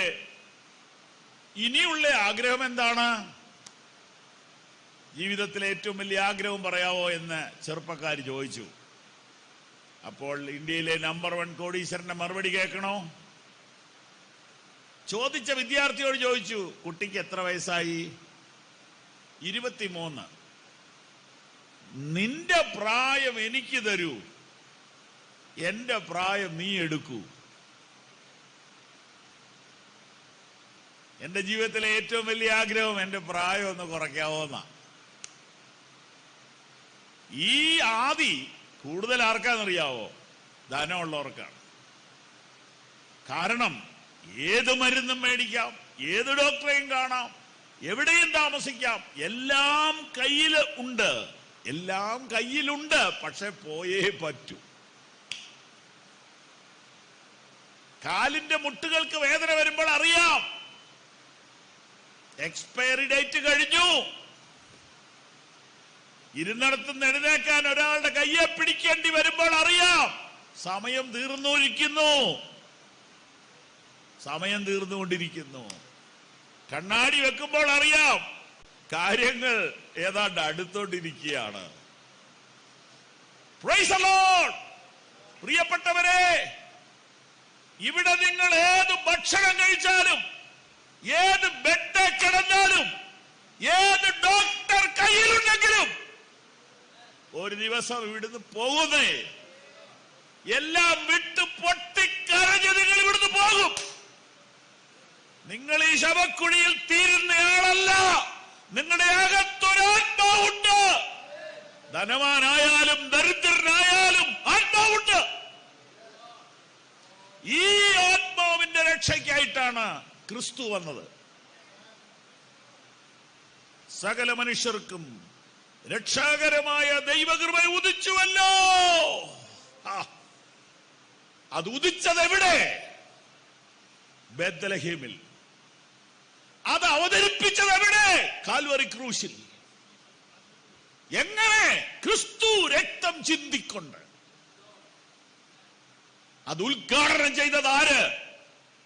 ഇനിയുള്ള ആഗ്രഹം എന്താണ്? ജീവിതത്തിലെ ഏറ്റവും വലിയ ആഗ്രഹം പറയാവോ എന്ന് ചെറുപ്പക്കാർ ചോദിച്ചു. അപ്പോൾ ഇന്ത്യയിലെ നമ്പർ 1 കോടീശ്വരന്റെ മറുപടി കേൾക്കണോ? ചോദിച്ച വിദ്യാർത്ഥിയോട് ചോദിച്ചു, കുട്ടിക്ക് എത്ര വയസ്സായി? 23. നിന്റെ പ്രായം എനിക്ക് തരൂ, എന്റെ പ്രായം നീ എടുക്കൂ. എന്റെ ജീവിതത്തിലെ ഏറ്റവും വലിയ ആഗ്രഹം എന്റെ പ്രായം ഒന്ന് കുറയ്ക്കാവോന്നാ. ഈ ആദി കൂടുതൽ ആർക്കാന്നറിയാവോ? ധനമുള്ളവർക്കാണ്. കാരണം ഏത് മരുന്നും മേടിക്കാം, ഏത് ഡോക്ടറെയും കാണാം, എവിടെയും താമസിക്കാം, എല്ലാം കയ്യിലുണ്ട്, പക്ഷെ പോയേ പറ്റൂ. കാലിന്റെ മുട്ടുകൾക്ക് വേദന വരുമ്പോൾ അറിയാം എക്സ്പയറി ഡേറ്റ് കഴിഞ്ഞു. ഇരുന്നിടത്തുനിന്ന് എഴുന്നേക്കാൻ ഒരാളുടെ കയ്യെ പിടിക്കേണ്ടി വരുമ്പോൾ അറിയാം സമയം തീർന്നുകൊണ്ടിരിക്കുന്നു. കണ്ണാടി വെക്കുമ്പോൾ അറിയാം കാര്യങ്ങൾ ഏതാണ്ട് അടുത്തോണ്ടിരിക്കുകയാണ്. Praise the Lord. പ്രിയപ്പെട്ടവരെ, ഇവിടെ നിങ്ങൾ ഏത് ഭക്ഷണം കഴിച്ചാലും, ഏത് ബെഡ് കിടന്നാലും, ഏത് ഡോക്ടർ കയ്യിലുണ്ടെങ്കിലും ഒരു ദിവസം ഇവിടുന്ന് പോകുന്നേ, എല്ലാം വിട്ട് പൊട്ടിക്കരഞ്ഞ് നിങ്ങൾ ഇവിടുന്ന് പോകും. നിങ്ങൾ ഈ ശവക്കുഴിയിൽ തീരുന്നയാളല്ല. നിങ്ങളുടെ അകത്തൊരാത്മാവുണ്ട്. ധനവാനായാലും ദരിദ്രനായാലും ആത്മാവുണ്ട്. ഈ ആത്മാവിന്റെ രക്ഷയ്ക്കായിട്ടാണ് ക്രിസ്തു വന്നത്. സകല മനുഷ്യർക്കും രക്ഷാകരമായ ദൈവകൃപ ഉദിച്ചുവല്ലോ. അത് ഉദിച്ചത് എവിടെ? ബേത്ലഹേമിൽ. അത് അവതരിപ്പിച്ചത് എവിടെ? കാൽവറി ക്രൂശിൽ. എങ്ങനെ? ക്രിസ്തു രക്തം ചിന്തിക്കൊണ്ട്. അത് ഉദ്ഘാടനം ചെയ്തത് ആര്?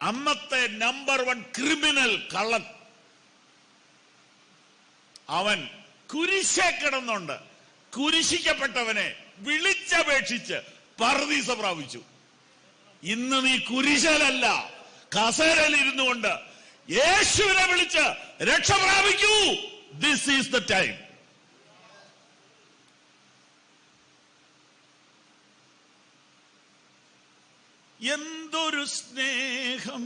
അന്നത്തെ നമ്പർ 1 ക്രിമിനൽ കള്ളൻ. അവൻ കുരിശേ കിടന്നുണ്ട് കുരിശിക്കപ്പെട്ടവനെ വിളിച്ചപേക്ഷിച്ച് പറുദീസ പ്രാപിച്ചു. ഇന്ന് നീ കുരിശലല്ല, കസേരയിൽ ഇരുന്നു കൊണ്ട് യേശുവിനെ വിളിച്ച് രക്ഷ പ്രാപിക്കൂ. This is the time. എന്തൊരു സ്നേഹം,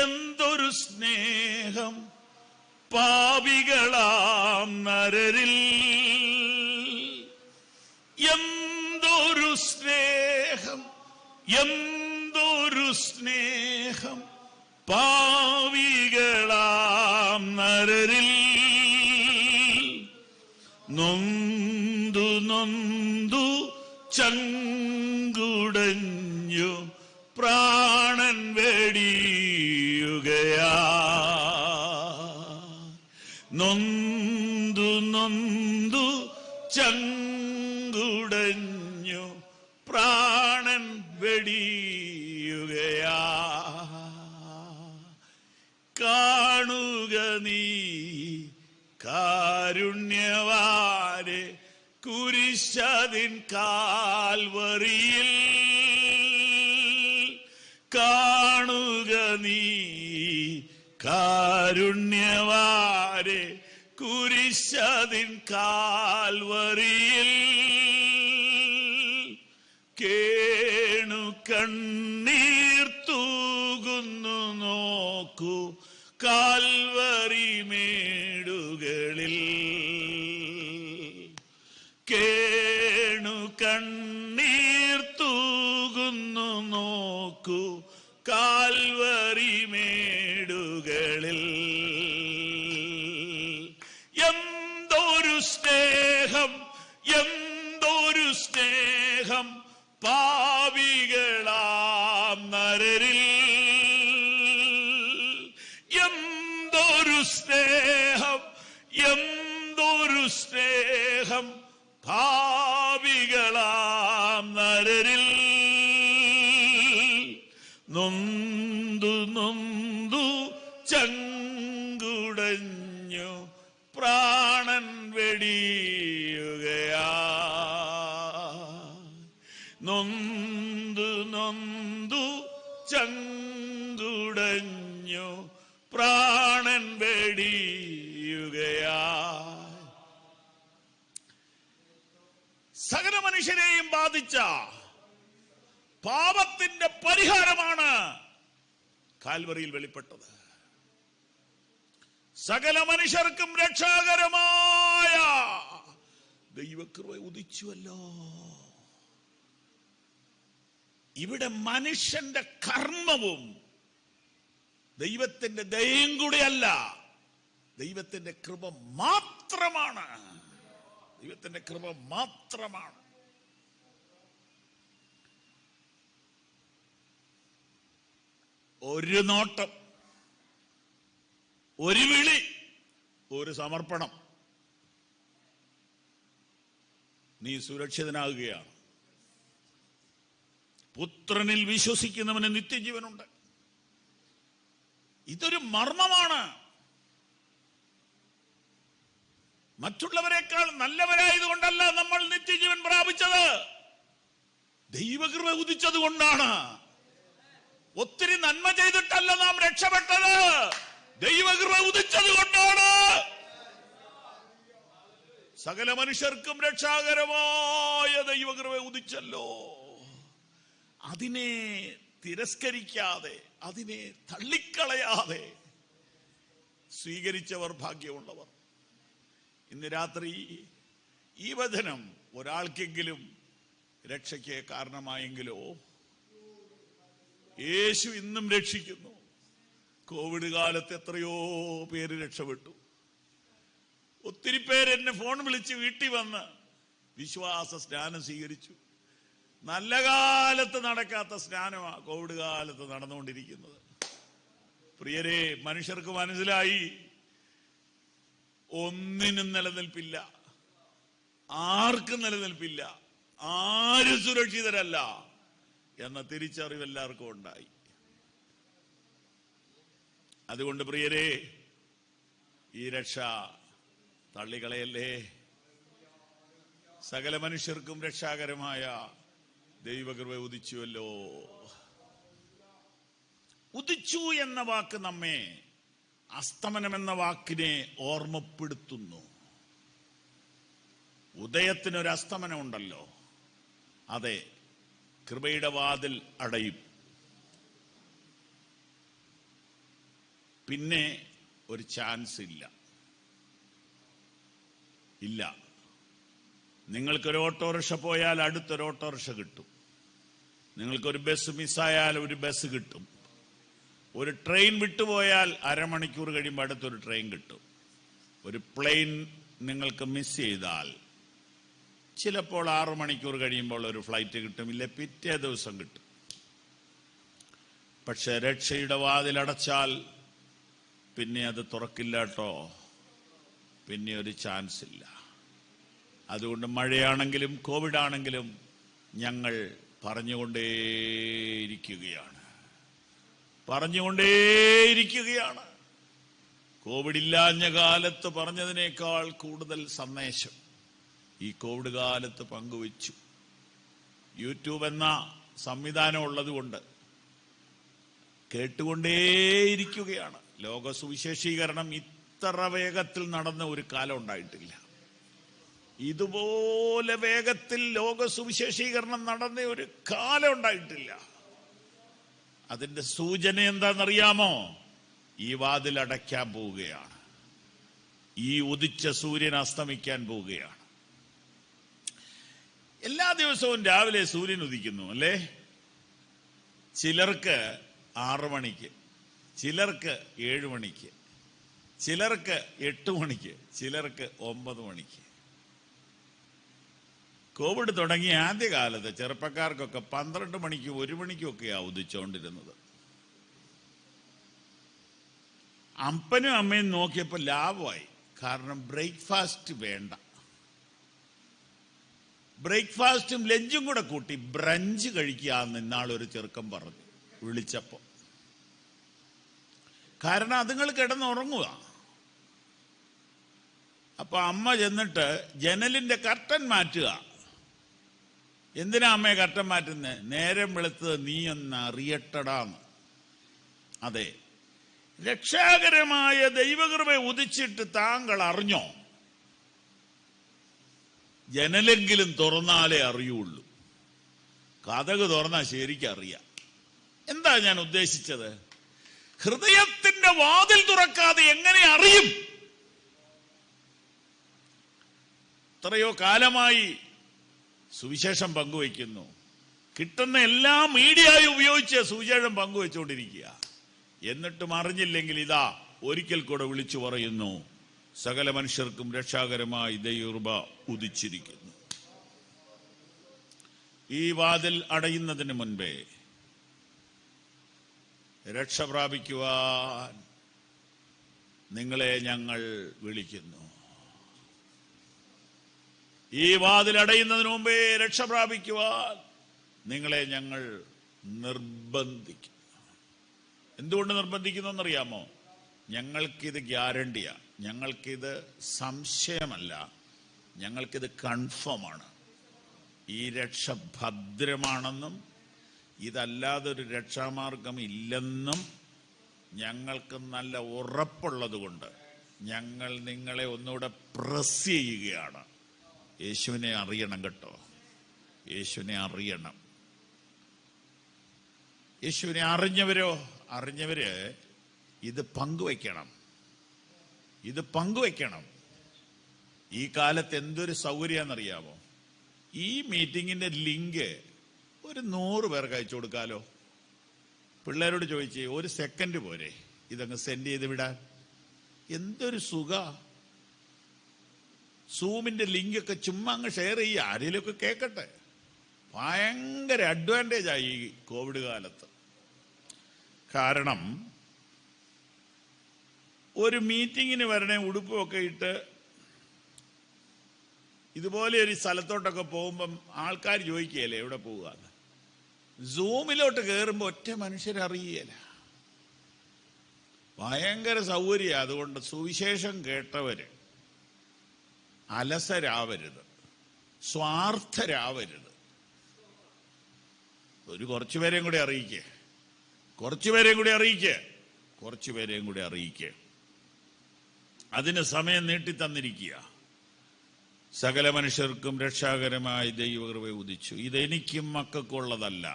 എന്തൊരു സ്നേഹം പാപികളാം നരരിൽ. എന്തൊരു സ്നേഹം, എന്തൊരു സ്നേഹം പാപികളാം നരരിൽ. നൊന്തു നൊന്തു ചങ്കുടഞ്ഞു പ്രാണൻ വെടിയുകയാ. നൊന്തു നൊന്തു ചങ്കുടഞ്ഞു പ്രാണൻ വെടിയുകയാ. കാണുക നീ കാരുണ്യവാനെ കുരിശതിൻ കാൽവറിയിൽ. കാണുക നീ കാരുണ്യവാനെ കുരിശതിൻ കാൽവറിയിൽ. കണ്ണീർ തൂകുന്നു നോക്കൂ കാൽവരി മേടുകളിൽ. കേണു കണ്ണീർ തൂകുന്നു നോക്കൂ കാൽവരി മേടുകളിൽ. എന്തൊരു സ്നേഹം, എന്തൊരു സ്നേഹം പാപികളാം നരരിൽ. എന്തൊരു സ്നേഹം, എന്തൊരു സ്നേഹം പാപികളാം നരരിൽ. നൊന്തു നൊന്തു ചങ്കുടഞ്ഞു പ്രാണൻ വെടിയുകയാ. നൊന്തു നൊന്തു ചങ്കുടഞ്ഞു പ്രാണൻ വെടിയുകയാ. സകല മനുഷ്യരെയും ബാധിച്ച പാപത്തിന്റെ പരിഹാരമാണ് കാൽവറിയിൽ വെളിപ്പെട്ടത്. സകല മനുഷ്യർക്കും രക്ഷാകരമായ ദൈവകൃപ ഉദിച്ചുവല്ലോ. ഇവിടെ മനുഷ്യന്റെ കർമ്മവും ദൈവത്തിന്റെ ദയയും കൂടിയല്ല, ദൈവത്തിന്റെ കൃപ മാത്രമാണ്. ദൈവത്തിന്റെ കൃപ മാത്രമാണ്. ഒരു നോട്ടം, ഒരു വിളി, ഒരു സമർപ്പണം, നീ സുരക്ഷിതനാകുകയാണ്. പുത്രനിൽ വിശ്വസിക്കുന്നവന് നിത്യജീവനുണ്ട്. ഇതൊരു മർമ്മമാണ്. മറ്റുള്ളവരെക്കാൾ നല്ലവരായതുകൊണ്ടല്ല നമ്മൾ നിത്യജീവൻ പ്രാപിച്ചത്, ദൈവകൃപ ഉദിച്ചത് കൊണ്ടാണ്. ഒത്തിരി നന്മ ചെയ്തിട്ടല്ല നാം രക്ഷപ്പെട്ടത്, ദൈവകൃപ ഉദിച്ചത് കൊണ്ടാണ്. സകല മനുഷ്യർക്കും രക്ഷാകരമായ ദൈവകൃപ ഉദിച്ചല്ലോ. അതിനെ തിരസ്കരിക്കാതെ, അതിനെ തള്ളിക്കളയാതെ സ്വീകരിച്ചവർ ഭാഗ്യമുള്ളവർ. ഇന്ന് രാത്രി ഈ വചനം ഒരാൾക്കെങ്കിലും രക്ഷയ്ക്ക് കാരണമായെങ്കിലോ, യേശു ഇന്നും രക്ഷിക്കുന്നു. കോവിഡ് കാലത്ത് എത്രയോ പേര് രക്ഷപ്പെട്ടു. ഒത്തിരി പേര് എന്നെ ഫോൺ വിളിച്ച് വീട്ടിൽ വന്ന് വിശ്വാസ സ്നാനം സ്വീകരിച്ചു. നല്ല കാലത്ത് നടക്കാത്ത സ്നാനമാണ് കോവിഡ് കാലത്ത് നടന്നുകൊണ്ടിരിക്കുന്നത്. പ്രിയരെ, മനുഷ്യർക്ക് മനസ്സിലായി ഒന്നിനും നിലനിൽപ്പില്ല, ആർക്കും നിലനിൽപ്പില്ല, ആരും സുരക്ഷിതരല്ല എന്ന തിരിച്ചറിവ് എല്ലാവർക്കും ഉണ്ടായി. അതുകൊണ്ട് പ്രിയരെ, ഈ രക്ഷ തള്ളിക്കളയല്ലേ. സകല മനുഷ്യർക്കും രക്ഷാകരമായ ദൈവകൃപ ഉദിച്ചുവല്ലോ. ഉദിച്ചു എന്ന വാക്ക് നമ്മെ അസ്തമനം എന്ന വാക്കിനെ ഓർമ്മപ്പെടുത്തുന്നു. ഉദയത്തിനൊരു അസ്തമനം ഉണ്ടല്ലോ. അതെ, കൃപയുടെ വാതിൽ അടയും. പിന്നെ ഒരു ചാൻസ് ഇല്ല. നിങ്ങൾക്കൊരു ഓട്ടോറിക്ഷ പോയാൽ അടുത്തൊരു ഓട്ടോറിക്ഷ കിട്ടും. നിങ്ങൾക്കൊരു ബസ് മിസ്സായാൽ ഒരു ബസ് കിട്ടും. ഒരു ട്രെയിൻ വിട്ടുപോയാൽ അരമണിക്കൂർ കഴിയുമ്പോൾ അടുത്തൊരു ട്രെയിൻ കിട്ടും. ഒരു പ്ലെയിൻ നിങ്ങൾക്ക് മിസ് ചെയ്താൽ ചിലപ്പോൾ 6 മണിക്കൂർ കഴിയുമ്പോൾ ഒരു ഫ്ലൈറ്റ് കിട്ടും, ഇല്ല പിറ്റേ ദിവസം കിട്ടും. പക്ഷെ രക്ഷയുടെ വാതിലടച്ചാൽ പിന്നെ അത് തുറക്കില്ല കേട്ടോ. പിന്നെ ഒരു ചാൻസ് ഇല്ല. അതുകൊണ്ട് മഴയാണെങ്കിലും കോവിഡ് ആണെങ്കിലും ഞങ്ങൾ പറഞ്ഞുകൊണ്ടേയിരിക്കുകയാണ്. കോവിഡ് ഇല്ലാഞ്ഞ കാലത്ത് പറഞ്ഞതിനേക്കാൾ കൂടുതൽ സന്ദേശം ഈ കോവിഡ് കാലത്ത് പങ്കുവച്ചു. യൂട്യൂബ് എന്ന സംവിധാനം ഉള്ളതുകൊണ്ട് കേട്ടുകൊണ്ടേയിരിക്കുകയാണ്. ലോക സുവിശേഷീകരണം ഇത്ര വേഗത്തിൽ നടന്ന ഒരു കാലം ഉണ്ടായിട്ടില്ല. ഇതുപോലെ വേഗത്തിൽ ലോക സുവിശേഷീകരണം നടന്ന ഒരു കാലം ഉണ്ടായിട്ടില്ല. അതിന്റെ സൂചന എന്താണെന്നറിയാമോ? ഈ വാതിൽ അടയ്ക്കാൻ പോവുകയാണ്. ഈ ഉദിച്ച സൂര്യൻ അസ്തമിക്കാൻ പോവുകയാണ്. എല്ലാ ദിവസവും രാവിലെ സൂര്യൻ ഉദിക്കുന്നു അല്ലേ? ചിലർക്ക് 6 മണിക്ക്, ചിലർക്ക് 7 മണിക്ക്, ചിലർക്ക് 8 മണിക്ക്, ചിലർക്ക് 9 മണിക്ക്. കോവിഡ് തുടങ്ങിയ ആദ്യകാലത്ത് ചെറുപ്പക്കാർക്കൊക്കെ 12 മണിക്കും 1 മണിക്കും ഒക്കെയാണ് ഉദിച്ചുകൊണ്ടിരുന്നത്. അപ്പനും അമ്മയും നോക്കിയപ്പോൾ ലാഭമായി. കാരണം ബ്രേക്ക്ഫാസ്റ്റ് വേണ്ട. ബ്രേക്ക്ഫാസ്റ്റും ലഞ്ചും കൂടെ കൂട്ടി ബ്രഞ്ച് കഴിക്കാമെന്ന് ഇന്നാളൊരു ചെറുക്കൻ പറഞ്ഞു വിളിച്ചപ്പോൾ. കാരണം അതുങ്ങൾ കിടന്നുറങ്ങുക. അപ്പൊ അമ്മ ചെന്നിട്ട് ജനലിന്റെ കർട്ടൻ മാറ്റുക. എന്തിനാ അമ്മയെ കർട്ടൻ മാറ്റുന്നത്? നേരം വെളുത്തത് നീ ഒന്ന് അറിയട്ടടാന്ന്. അതെ, രക്ഷാകരമായ ദൈവകൃപ ഉദിച്ചിട്ട് താങ്കൾ അറിഞ്ഞോ? ജനലെങ്കിലും തുറന്നാലേ അറിയുള്ളൂ. കതക് തുറന്നാൽ ശരിക്കും അറിയാം. എന്താ ഞാൻ ഉദ്ദേശിച്ചത്? ഹൃദയത്തിന്റെ വാതിൽ തുറക്കാതെ എങ്ങനെ അറിയും? എത്രയോ കാലമായി സുവിശേഷം പങ്കുവയ്ക്കുന്നു. കിട്ടുന്ന എല്ലാ മീഡിയയും ഉപയോഗിച്ച് സുവിശേഷം പങ്കുവെച്ചുകൊണ്ടിരിക്കുക. എന്നിട്ടും അറിഞ്ഞില്ലെങ്കിൽ ഇതാ ഒരിക്കൽ കൂടെ വിളിച്ചു പറയുന്നു, സകല മനുഷ്യർക്കും രക്ഷാകരമായി ദൈവകൃപ ഉദിച്ചിരിക്കുന്നു. ഈ വാതിൽ അടയുന്നതിന് മുൻപേ രക്ഷ പ്രാപിക്കുവാൻ നിങ്ങളെ ഞങ്ങൾ വിളിക്കുന്നു. ഈ വാതിൽ അടയുന്നതിന് മുമ്പേ രക്ഷ പ്രാപിക്കുവാൻ നിങ്ങളെ ഞങ്ങൾ നിർബന്ധിക്കുന്നു. എന്തുകൊണ്ട് നിർബന്ധിക്കുന്നു എന്നറിയാമോ? ഞങ്ങൾക്കിത് ഗ്യാരണ്ടിയാ, ഞങ്ങൾക്കിത് സംശയമല്ല, ഞങ്ങൾക്കിത് കൺഫേമാണ്. ഈ രക്ഷ ഭദ്രമാണെന്നും ഇതല്ലാതൊരു രക്ഷാമാർഗം ഇല്ലെന്നും ഞങ്ങൾക്ക് നല്ല ഉറപ്പുള്ളത് കൊണ്ട് ഞങ്ങൾ നിങ്ങളെ ഒന്നുകൂടെ പ്രസ് ചെയ്യുകയാണ്. യേശുവിനെ അറിയണം കേട്ടോ, യേശുവിനെ അറിയണം. യേശുവിനെ അറിഞ്ഞവര് ഇത് പങ്കുവയ്ക്കണം, ഇത് പങ്കുവയ്ക്കണം. ഈ കാലത്ത് എന്തൊരു സൗകര്യമാണെന്നറിയാമോ? ഈ മീറ്റിങ്ങിന്റെ ലിങ്ക് ഒരു 100 പേർക്ക് അയച്ചു കൊടുക്കാലോ. പിള്ളേരോട് ചോദിച്ചേ, 1 സെക്കൻഡ് പോരെ ഇതങ്ങ് സെൻഡ് ചെയ്ത് വിടാൻ? എന്തൊരു സുഖ. സൂമിന്റെ ലിങ്കൊക്കെ ചുമ്മാ അങ്ങ് ഷെയർ ചെയ്യുക, ആരെങ്കിലുമൊക്കെ കേൾക്കട്ടെ. ഭയങ്കര അഡ്വാൻറ്റേജായി ഈ കോവിഡ് കാലത്ത്. കാരണം ഒരു മീറ്റിങ്ങിന് വരണേ ഉടുപ്പൊക്കെ ഇട്ട് ഇതുപോലെ ഒരു സ്ഥലത്തോട്ടൊക്കെ പോകുമ്പം ആൾക്കാർ ചോദിക്കുകയല്ലേ എവിടെ പോവുക. സൂമിലോട്ട് കയറുമ്പോൾ ഒറ്റ മനുഷ്യരറിയല. ഭയങ്കര സൗകര്യം. അതുകൊണ്ട് സുവിശേഷം കേട്ടവര് അലസരാവരുത്, സ്വാർത്ഥരാവരുത്. കുറച്ചുപേരെയും കൂടി അറിയിക്കേ, കുറച്ചുപേരെയും കൂടി അറിയിക്കേ. അതിന് സമയം നീട്ടിത്തന്നിരിക്കുക. സകല മനുഷ്യർക്കും രക്ഷാകരമായി ദൈവകൃപ ഉദിച്ചു. ഇതെനിക്കും മക്കൾക്കുള്ളതല്ല,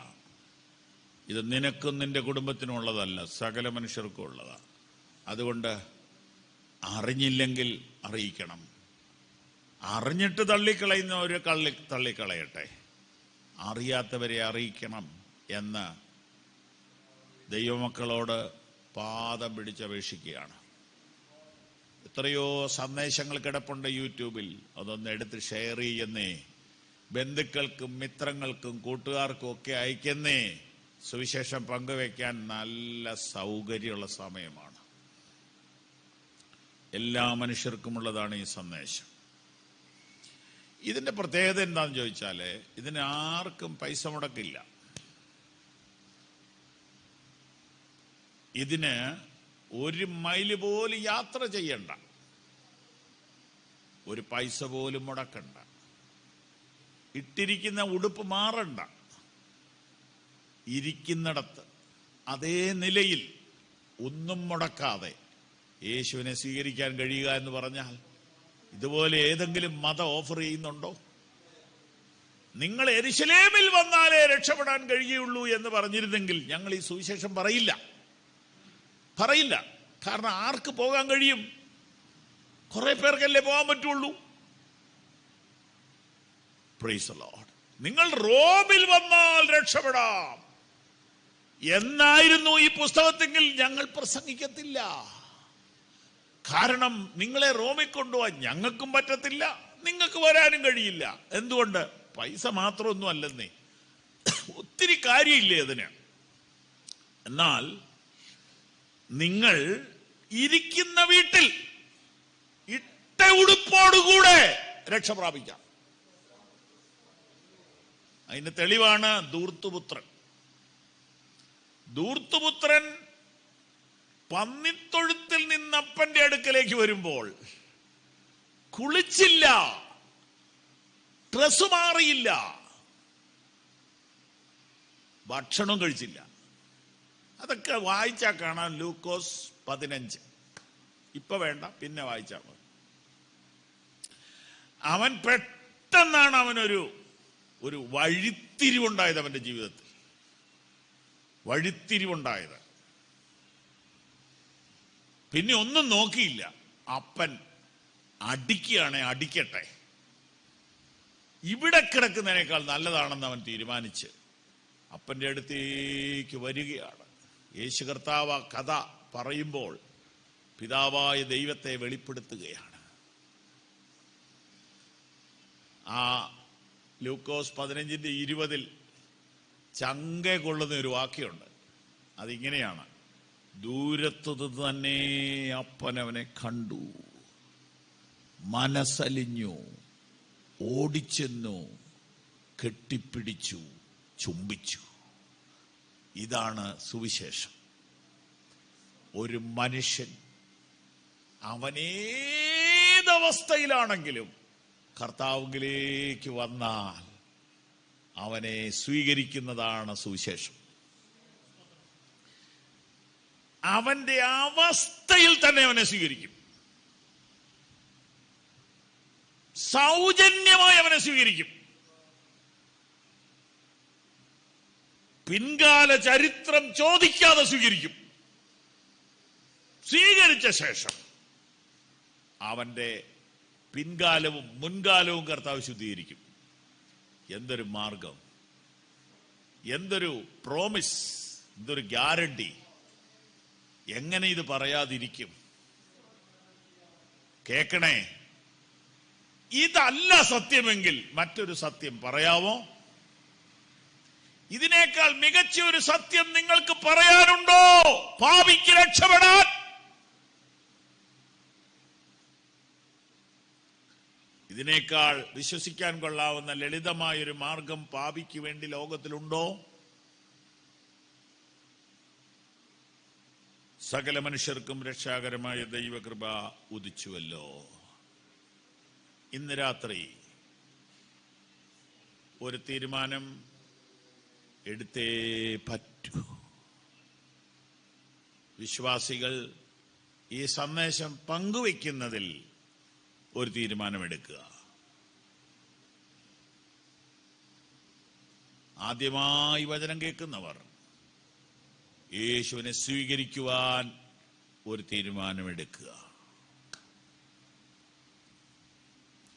ഇത് നിനക്കും നിന്റെ കുടുംബത്തിനുള്ളതല്ല, സകല മനുഷ്യർക്കും ഉള്ളതാണ്. അതുകൊണ്ട് അറിഞ്ഞില്ലെങ്കിൽ അറിയിക്കണം. അറിഞ്ഞിട്ട് തള്ളിക്കളയുന്നവരെ തള്ളിക്കളയട്ടെ, അറിയാത്തവരെ അറിയിക്കണം എന്ന് ദൈവമക്കളോട് പാദം പിടിച്ചപേക്ഷിക്കുകയാണ്. എത്രയോ സന്ദേശങ്ങൾ കിടപ്പുണ്ട് യൂട്യൂബിൽ. അതൊന്ന് എടുത്ത് ഷെയർ ചെയ്യുന്നേ, ബന്ധുക്കൾക്കും മിത്രങ്ങൾക്കും കൂട്ടുകാർക്കും ഒക്കെ അയക്കുന്നേ. സുവിശേഷം പങ്കുവയ്ക്കാൻ നല്ല സൗകര്യമുള്ള സമയമാണ്. എല്ലാ മനുഷ്യർക്കുമുള്ളതാണ് ഈ സന്ദേശം. ഇതിന്റെ പ്രത്യേകത എന്താണെന്ന് ചോദിച്ചാല്, ഇതിന് ആർക്കും പൈസ മുടക്കില്ല. ഇതിന് 1 മൈല് പോലും യാത്ര ചെയ്യണ്ട, ഒരു പൈസ പോലും മുടക്കണ്ട, ഇട്ടിരിക്കുന്ന ഉടുപ്പ് മാറണ്ട. ഇരിക്കുന്നിടത്ത് അതേ നിലയിൽ ഒന്നും മുടക്കാതെ യേശുവിനെ സ്വീകരിക്കാൻ കഴിയുക എന്ന് പറഞ്ഞാൽ ഇതുപോലെ ഏതെങ്കിലും മതം ഓഫർ ചെയ്യുന്നുണ്ടോ? നിങ്ങൾ യെരുശലേമിൽ വന്നാലേ രക്ഷപ്പെടാൻ കഴിയുള്ളൂ എന്ന് പറഞ്ഞിരുന്നെങ്കിൽ ഞങ്ങൾ ഈ സുവിശേഷം പറയില്ല. കാരണം ആർക്ക് പോകാൻ കഴിയും? കുറെ പേർക്കല്ലേ പോകാൻ പറ്റുള്ളൂ. Praise the Lord. നിങ്ങൾ റോമിൽ വന്നാൽ രക്ഷപ്പെടാം എന്നായിരുന്നു ഈ പുസ്തകത്തെങ്കിൽ ഞങ്ങൾ പ്രസംഗിക്കത്തില്ല. കാരണം നിങ്ങളെ റോമിൽ കൊണ്ടുപോകാൻ ഞങ്ങൾക്കും പറ്റത്തില്ല, നിങ്ങൾക്ക് വരാനും കഴിയില്ല. എന്തുകൊണ്ട്? പൈസ മാത്രമൊന്നും അല്ലെന്നേ, ഒത്തിരി കാര്യമില്ലേ അതിന്. എന്നാൽ നിങ്ങൾ ഇരിക്കുന്ന വീട്ടിൽ ഇട്ട ഉടുപ്പോടുകൂടെ രക്ഷ പ്രാപിക്കാം. അതിന് തെളിവാണ് ധൂർത്തുപുത്രൻ. ധൂർത്തുപുത്രൻ പന്നിത്തൊഴുത്തിൽ നിന്ന് അപ്പന്റെ അടുക്കലേക്ക് വരുമ്പോൾ കുളിച്ചില്ല, ഡ്രസ് മാറിയില്ല, ഭക്ഷണം കഴിച്ചില്ല. അതൊക്കെ വായിച്ചാൽ കാണാം. ലൂക്കോസ് 15. ഇപ്പൊ വേണ്ട, പിന്നെ വായിച്ചാൽ മതി. അവൻ പെട്ടെന്നാണ് അവനൊരു വഴിത്തിരിവുണ്ടായത്. അവന്റെ ജീവിതത്തിൽ വഴിത്തിരിവുണ്ടായത്. പിന്നെ ഒന്നും നോക്കിയില്ല. അപ്പൻ അടിക്കുകയാണെ അടിക്കട്ടെ, ഇവിടെ കിടക്കുന്നതിനേക്കാൾ നല്ലതാണെന്ന് അവൻ തീരുമാനിച്ച് അപ്പന്റെ അടുത്തേക്ക് വരികയാണ്. യേശു കർത്താവ് കഥ പറയുമ്പോൾ പിതാവായ ദൈവത്തെ വെളിപ്പെടുത്തുകയാണ്. ആ ലൂക്കോസ് 15:20 ചങ്കെ കൊള്ളുന്ന ഒരു വാക്യമുണ്ട്. അതിങ്ങനെയാണ്: ദൂരത്തു തന്നെ അപ്പനവനെ കണ്ടു, മനസ്സലിഞ്ഞു, ഓടിച്ചെന്നു, കെട്ടിപ്പിടിച്ചു, ചുംബിച്ചു. ഇതാണ് സുവിശേഷം. ഒരു മനുഷ്യൻ അവനേതവസ്ഥയിലാണെങ്കിലും കർത്താവിലേക്ക് വന്നാൽ അവനെ സ്വീകരിക്കുന്നതാണ് സുവിശേഷം. അവന്റെ അവസ്ഥയിൽ തന്നെ അവനെ സ്വീകരിക്കും. സൗജന്യമായി അവനെ സ്വീകരിക്കും. പിൻകാല ചരിത്രം ചോദിക്കാതെ സ്വീകരിക്കും. സ്വീകരിച്ച ശേഷം അവന്റെ പിൻകാലവും മുൻകാലവും കർത്താവ് ശുദ്ധീകരിക്കും. എന്തൊരു മാർഗം, എന്തൊരു പ്രോമിസ്, എന്തൊരു ഗ്യാരണ്ടി! എങ്ങനെ ഇത് പറയാതിരിക്കും? കേൾക്കണേ, ഇതല്ല സത്യമെങ്കിൽ മറ്റൊരു സത്യം പറയാമോ? ഇതിനേക്കാൾ മികച്ച ഒരു സത്യം നിങ്ങൾക്ക് പറയാനുണ്ടോ? പാപിക്ക് രക്ഷപ്പെടാൻ ഇതിനേക്കാൾ വിശ്വസിക്കാൻ കൊള്ളാവുന്ന ലളിതമായൊരു മാർഗം പാപിക്ക് വേണ്ടി ലോകത്തിലുണ്ടോ? സകല മനുഷ്യർക്കും രക്ഷാകരമായ ദൈവകൃപ ഉദിച്ചുവല്ലോ. ഇന്ന് രാത്രി ഒരു തീരുമാനം എടുത്തേ പറ്റൂ. വിശ്വാസികൾ ഈ സന്ദേശം പങ്കുവെക്കുന്നതിൽ ഒരു തീരുമാനമെടുക്കുക. ആദ്യമായി വചനം കേൾക്കുന്നവർ യേശുവിനെ സ്വീകരിക്കുവാൻ ഒരു തീരുമാനമെടുക്കുക.